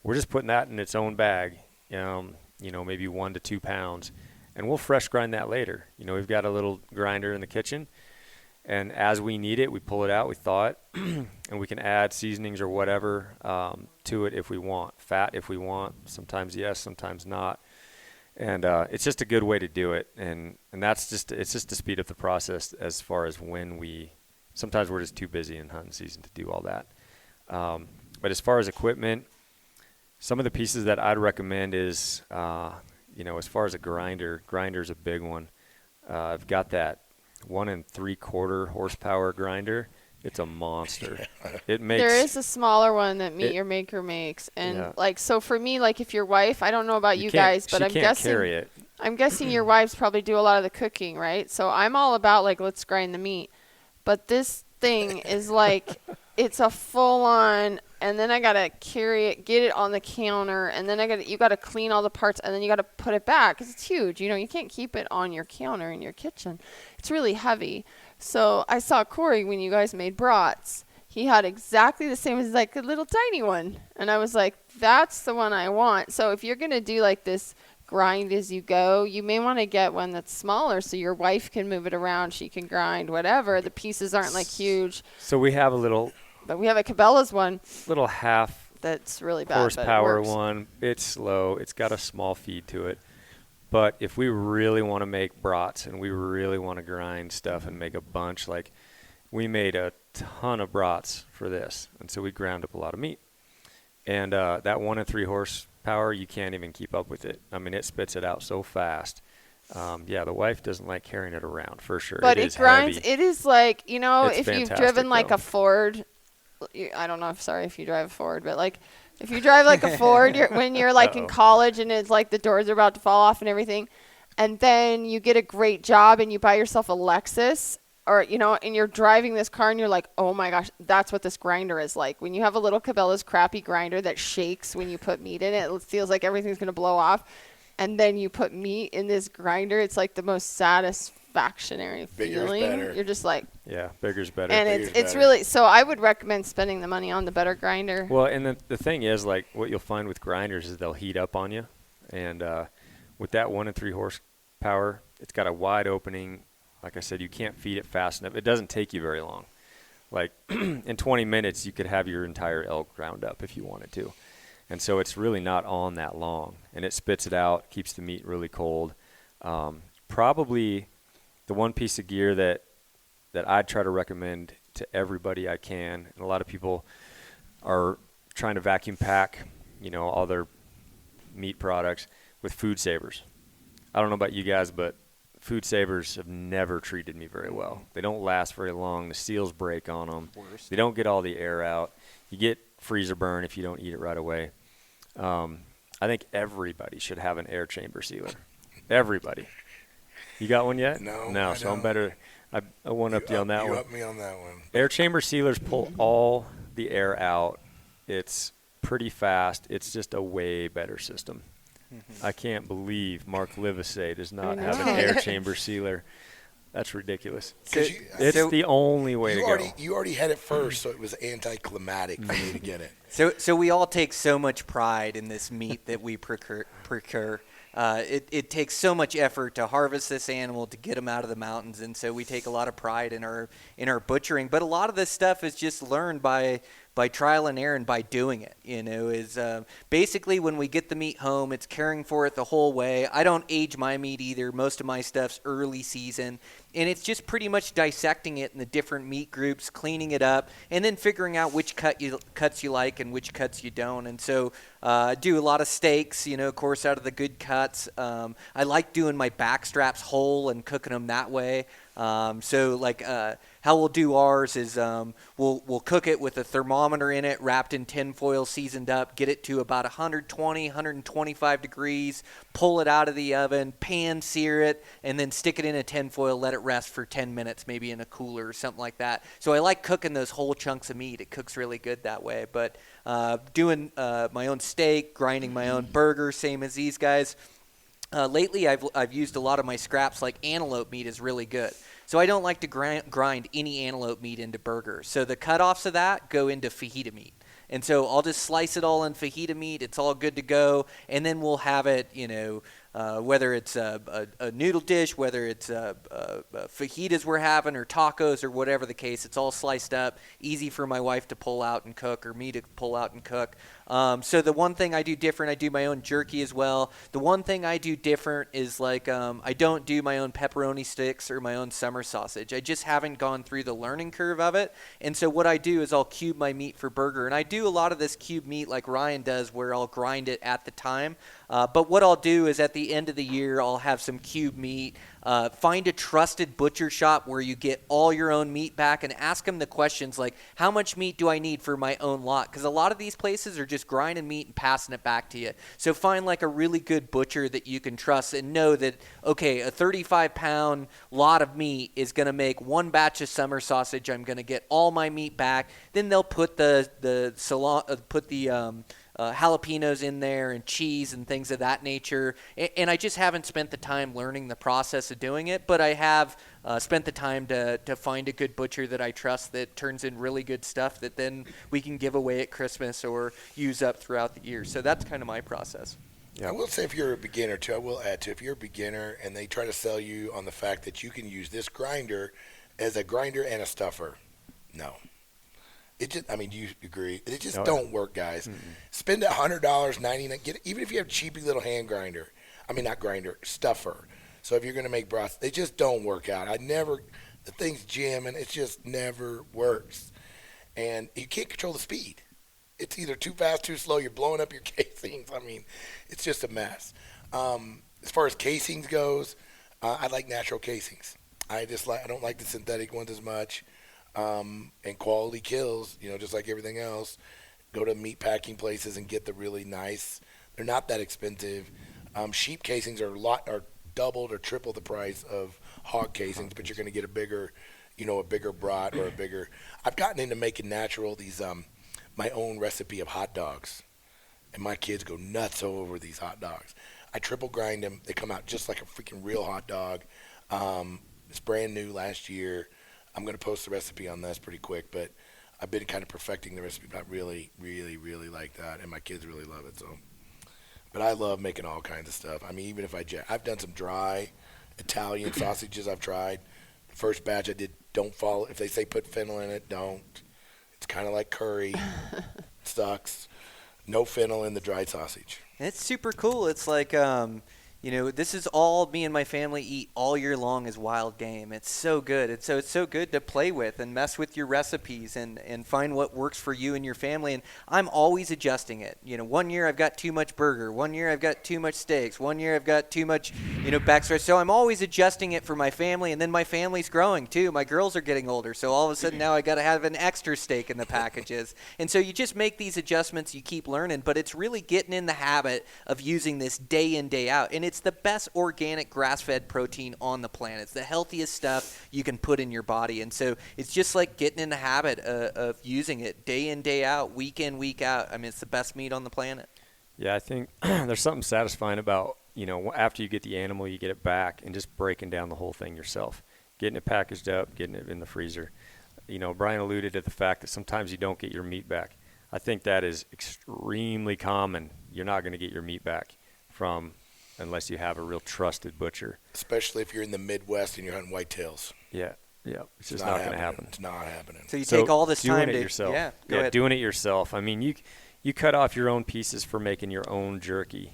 we're just putting that in its own bag, maybe 1 to 2 pounds. And we'll fresh grind that later. We've got a little grinder in the kitchen, and as we need it, we pull it out, we thaw it, and we can add seasonings or whatever to it if we want. Fat if we want. Sometimes yes, sometimes not. And it's just a good way to do it, and it's just to speed up the process as far as sometimes we're just too busy in hunting season to do all that. But as far as equipment, some of the pieces that I'd recommend is as far as a grinder's a big one. I've got that 1 3/4 horsepower grinder. It's a monster. It makes. There is a smaller one that Meet Your Maker makes, and so for me, if your wife, I don't know about you guys, but I'm guessing carry it. I'm guessing your wives probably do a lot of the cooking, right? So I'm all about let's grind the meat, but this thing is it's a full on. And then I gotta carry it, get it on the counter, and then you gotta clean all the parts, and then you gotta put it back because it's huge. You can't keep it on your counter in your kitchen. It's really heavy. So I saw Corey when you guys made brats. He had exactly the same as a little tiny one, and I was like, that's the one I want. So if you're gonna do this grind as you go, you may want to get one that's smaller so your wife can move it around. She can grind whatever. The pieces aren't huge. So we have a little. But we have a Cabela's one. Little half that's really bad, horsepower but it works. one. It's slow. It's got a small feed to it. But if we really want to make brats and we really want to grind stuff and make a bunch, we made a ton of brats for this. And so we ground up a lot of meat. And that 1 3 power, you can't even keep up with it. I mean, it spits it out so fast. Yeah, the wife doesn't like carrying it around for sure. But it grinds. Heavy. It is like, you know, It's if you've fantastic, driven like though. a Ford, I don't know if you drive a Ford, but like if you drive like a Ford, when you're like in college and it's like the doors are about to fall off and everything, and then you get a great job and you buy yourself a Lexus, or, you know, and you're driving this car and you're like, oh my gosh, that's what this grinder is like. When you have a little Cabela's crappy grinder that shakes when you put meat in it, it feels like everything's going to blow off. And then you put meat in this grinder, it's like the most satisfactory feeling. Better. You're just like, Yeah, bigger's better. and it's really, so I would recommend spending the money on the better grinder. Well, and the thing is, like, what you'll find with grinders is they'll heat up on you. And with that 1 and 3 horsepower, it's got a wide opening. Like I said, you can't feed it fast enough. It doesn't take you very long. Like, in 20 minutes, you could have your entire elk ground up if you wanted to. And so it's really not on that long. And it spits it out, keeps the meat really cold. Probably the one piece of gear that I'd try to recommend to everybody I can, and a lot of people are trying to vacuum pack, you know, all their meat products with food savers. I don't know about you guys, but food savers have never treated me very well. They don't last very long. The seals break on them. They don't get all the air out. You get freezer burn if you don't eat it right away. I think everybody should have an air chamber sealer. Everybody. You got one yet? No. So I'm better. I one-upped you on that one. You upped me on that one. Air chamber sealers pull all the air out. It's pretty fast. It's just a way better system. I can't believe Mark Livesay does not have an air chamber sealer. That's ridiculous. It's the only way to go. You already had it first, so it was anticlimactic for me to get it. So we all take so much pride in this meat that we procure. It takes so much effort to harvest this animal, to get them out of the mountains, and so we take a lot of pride in our butchering. But a lot of this stuff is just learned by trial and error and by doing it. You know, is basically when we get the meat home, it's caring for it the whole way. I don't age my meat either. Most of my stuff's early season. And it's just pretty much dissecting it in the different meat groups, cleaning it up, and then figuring out which cuts you like and which cuts you don't. And so I do a lot of steaks, you know, of course, out of the good cuts. I like doing my back straps whole and cooking them that way. So like how we'll do ours is we'll cook it with a thermometer in it, wrapped in tin foil, seasoned up, get it to about 120, 125 degrees, pull it out of the oven, pan sear it, and then stick it in a tin foil, let it rest for 10 minutes, maybe in a cooler or something like that. So I like cooking those whole chunks of meat. It cooks really good that way. But doing my own steak, grinding my own burger, same as these guys. Lately, I've used a lot of my scraps, like antelope meat is really good. So I don't like to grind any antelope meat into burgers. So the cutoffs of that go into fajita meat. And so I'll just slice it all in fajita meat. It's all good to go. And then we'll have it, you know, whether it's a noodle dish, whether it's fajitas we're having or tacos or whatever the case. It's all sliced up, easy for my wife to pull out and cook or me to pull out and cook. So the one thing I do different, I do my own jerky as well. The one thing I do different is like I don't do my own pepperoni sticks or my own summer sausage. I just haven't gone through the learning curve of it. And so what I do is I'll cube my meat for burger. And I do a lot of this cube meat like Ryan does where I'll grind it at the time. But what I'll do is at the end of the year, I'll have some cube meat. Find a trusted butcher shop where you get all your own meat back and ask them the questions like, how much meat do I need for my own lot? Because a lot of these places are just grinding meat and passing it back to you. So find like a really good butcher that you can trust and know that, okay, a 35-pound lot of meat is going to make one batch of summer sausage. I'm going to get all my meat back. Then they'll put the jalapenos in there and cheese and things of that nature. And I just haven't spent the time learning the process of doing it, but I have spent the time to find a good butcher that I trust that turns in really good stuff that then we can give away at Christmas or use up throughout the year. So that's kind of my process. Yeah. I will say if you're a beginner too, I will add to if you're a beginner and they try to sell you on the fact that you can use this grinder as a grinder and a stuffer, no. It just, I mean, do you agree? It just don't work, guys. Mm-hmm. Spend $100, $99. Get even if you have a cheapy little hand grinder. I mean, not grinder, stuffer. So if you're going to make broth, they just don't work out. The thing's jamming. It just never works, and you can't control the speed. it's either too fast, too slow. You're blowing up your casings. I mean, it's just a mess. As far as casings goes, I like natural casings. I don't like the synthetic ones as much. And quality kills, just like everything else. Go to meat packing places and get the really nice. They're not that expensive. Sheep casings are doubled or triple the price of hog casings, but you're going to get a bigger brat or a bigger. I've gotten into making natural my own recipe of hot dogs, and my kids go nuts over these hot dogs. I triple grind them. They come out just like a freaking real hot dog. It's brand new last year. I'm going to post the recipe on this pretty quick, but I've been kind of perfecting the recipe. But I really, really, really like that, and my kids really love it. So, but I love making all kinds of stuff. I mean, even if I've done some dry Italian sausages I've tried. The first batch I did, don't follow. If they say put fennel in it, don't. It's kind of like curry. Sucks. No fennel in the dried sausage. It's super cool. It's like, this is all me and my family eat all year long is wild game. It's so good. It's so good to play with and mess with your recipes and find what works for you and your family. And I'm always adjusting it. 1 year I've got too much burger. 1 year I've got too much steaks. 1 year I've got too much, backstory. So I'm always adjusting it for my family. And then my family's growing too. My girls are getting older. So all of a sudden now I got to have an extra steak in the packages. And so you just make these adjustments. You keep learning. But it's really getting in the habit of using this day in, day out. And it's the best organic grass-fed protein on the planet. It's the healthiest stuff you can put in your body. And so it's just like getting in the habit of using it day in, day out, week in, week out. I mean, it's the best meat on the planet. Yeah, I think there's something satisfying about, after you get the animal, you get it back and just breaking down the whole thing yourself, getting it packaged up, getting it in the freezer. Brian alluded to the fact that sometimes you don't get your meat back. I think that is extremely common. You're not going to get your meat back unless you have a real trusted butcher. Especially if you're in the Midwest and you're hunting whitetails. Yeah. It's just not going to happen. It's not happening. So you take all this time to to yourself. Yeah, go ahead. Doing it yourself. I mean, you cut off your own pieces for making your own jerky.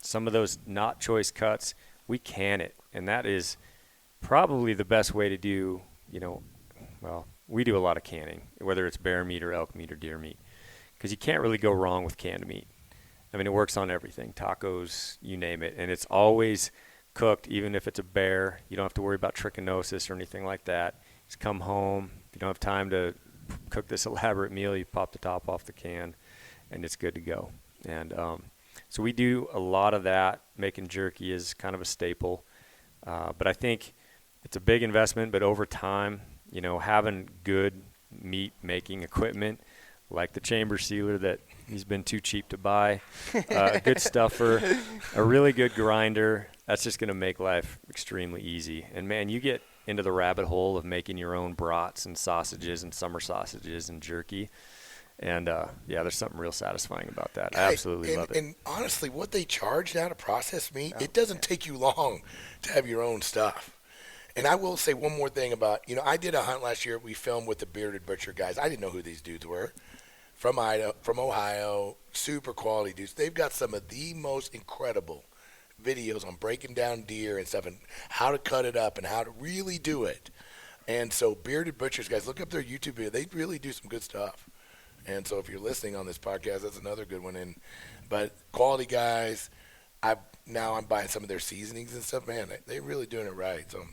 Some of those not choice cuts, we can it, and that is probably the best way to do. We do a lot of canning, whether it's bear meat or elk meat or deer meat, because you can't really go wrong with canned meat. I mean, it works on everything, tacos, you name it. And it's always cooked, even if it's a bear. You don't have to worry about trichinosis or anything like that. Just come home. If you don't have time to cook this elaborate meal, you pop the top off the can, and it's good to go. And so we do a lot of that. Making jerky is kind of a staple. But I think it's a big investment, but over time, having good meat-making equipment, like the chamber sealer that he's been too cheap to buy, a good stuffer, a really good grinder. That's just going to make life extremely easy. And, man, you get into the rabbit hole of making your own brats and sausages and summer sausages and jerky. And, there's something real satisfying about that. I absolutely love it. And honestly, what they charge now to process meat, it doesn't take you long to have your own stuff. And I will say one more thing about, I did a hunt last year. We filmed with the Bearded Butcher guys. I didn't know who these dudes were. From Ohio, super quality dudes. They've got some of the most incredible videos on breaking down deer and stuff and how to cut it up and how to really do it. And so Bearded Butchers, guys, look up their YouTube video. They really do some good stuff. And so if you're listening on this podcast, that's another good one. But quality guys, I'm buying some of their seasonings and stuff. Man, they're really doing it right. So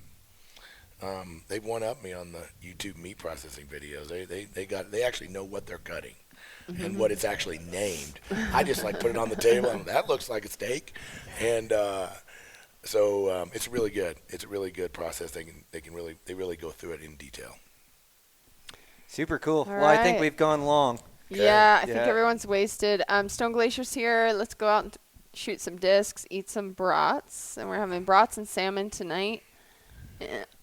they've one up me on the YouTube meat processing videos. They actually know what they're cutting and what it's actually named. I just put it on the table and that looks like a steak. And so it's really good. It's a really good process. They really go through it in detail. Super cool. All well, I think right. we've gone long. Yeah, I think everyone's wasted. Stone Glacier's here. Let's go out and shoot some discs, eat some brats. And we're having brats and salmon tonight.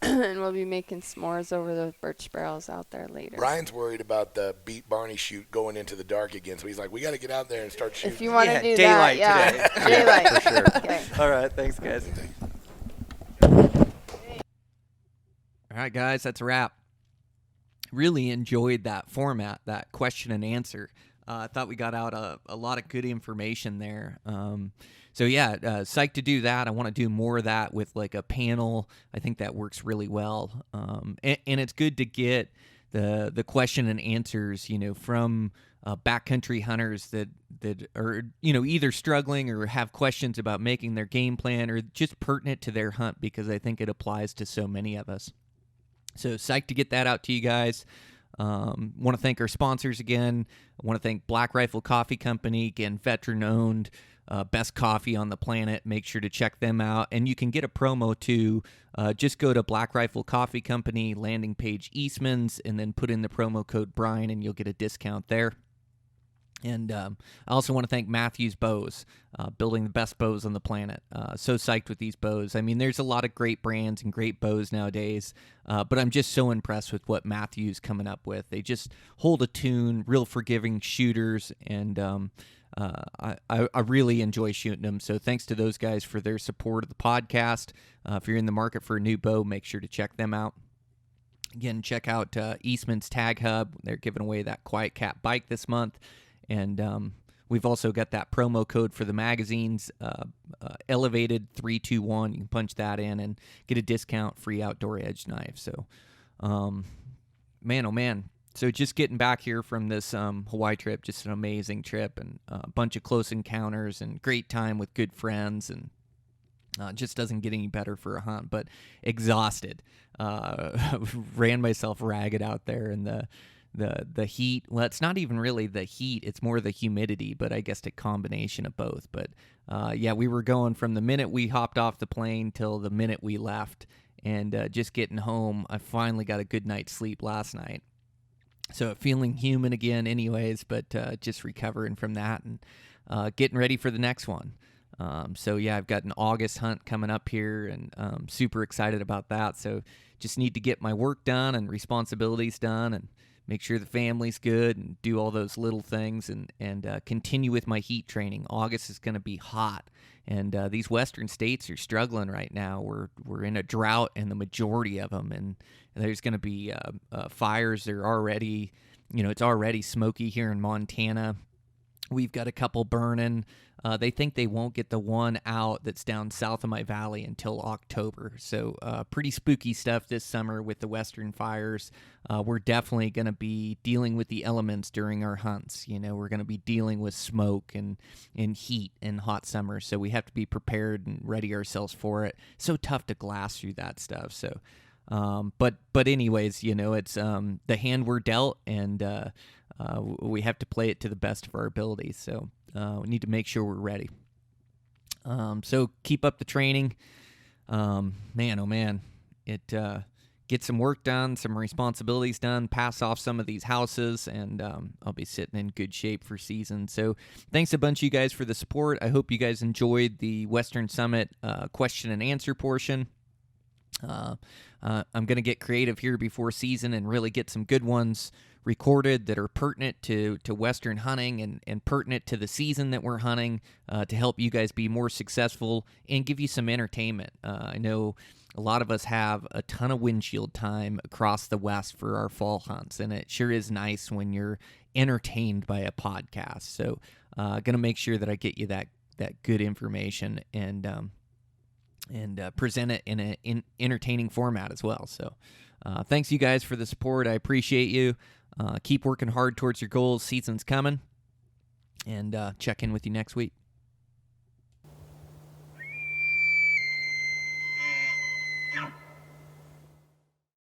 And we'll be making s'mores over those birch barrels out there later. Brian's worried about the Beat Barney shoot going into the dark again, so he's like, we got to get out there and start shooting. If you want to do daylight that, today. Daylight. For sure. Okay. All right. Thanks, guys. All right, guys, that's a wrap. Really enjoyed that format, that question and answer. I thought we got out a lot of good information there. Psyched to do that. I want to do more of that with a panel. I think that works really well. And it's good to get the question and answers, from backcountry hunters that are, you know, either struggling or have questions about making their game plan or just pertinent to their hunt, because I think it applies to so many of us. So psyched to get that out to you guys. Want to thank our sponsors again. I want to thank Black Rifle Coffee Company, again, veteran-owned, best coffee on the planet. Make sure to check them out. And you can get a promo too. Just go to Black Rifle Coffee Company, landing page Eastmans, and then put in the promo code Brian, and you'll get a discount there. And I also want to thank Matthews Bows, building the best bows on the planet. So psyched with these bows. I mean, there's a lot of great brands and great bows nowadays, but I'm just so impressed with what Matthews coming up with. They just hold a tune, real forgiving shooters, and I really enjoy shooting them. So thanks to those guys for their support of the podcast. If you're in the market for a new bow, make sure to check them out. Again, check out Eastman's Tag Hub. They're giving away that Quiet Cat bike this month. And we've also got that promo code for the magazines, Elevated 321. You can punch that in and get a discount, free outdoor edge knife. So, man, oh man. So just getting back here from this Hawaii trip, just an amazing trip, and a bunch of close encounters and great time with good friends, and just doesn't get any better for a hunt, but exhausted. Ran myself ragged out there in the heat. Well, it's not even really the heat, it's more the humidity, but I guess a combination of both. But yeah, we were going from the minute we hopped off the plane till the minute we left, and just getting home. I finally got a good night's sleep last night, so feeling human again anyways, but just recovering from that and getting ready for the next one. So yeah, I've got an August hunt coming up here, and super excited about that. So just need to get my work done and responsibilities done, and make sure the family's good, and do all those little things, and continue with my heat training. August is going to be hot, and these western states are struggling right now. We're in a drought in the majority of them, and there's going to be fires. They're already, it's already smoky here in Montana. We've got a couple burning. They think they won't get the one out that's down south of my valley until October. So pretty spooky stuff this summer with the western fires. We're definitely going to be dealing with the elements during our hunts. We're going to be dealing with smoke and heat in hot summer. So we have to be prepared and ready ourselves for it. So tough to glass through that stuff. So, but anyways, it's the hand we're dealt, and we have to play it to the best of our abilities. So we need to make sure we're ready. So keep up the training. Man, oh man, get some work done, some responsibilities done, pass off some of these houses, and I'll be sitting in good shape for season. So thanks a bunch, you guys, for the support. I hope you guys enjoyed the Western Summit question and answer portion. I'm going to get creative here before season and really get some good ones recorded that are pertinent to Western hunting and pertinent to the season that we're hunting, to help you guys be more successful and give you some entertainment. I know a lot of us have a ton of windshield time across the West for our fall hunts, and it sure is nice when you're entertained by a podcast. So going to make sure that I get you that good information and present it in an entertaining format as well. So thanks, you guys, for the support. I appreciate you. Keep working hard towards your goals. Season's coming. And check in with you next week.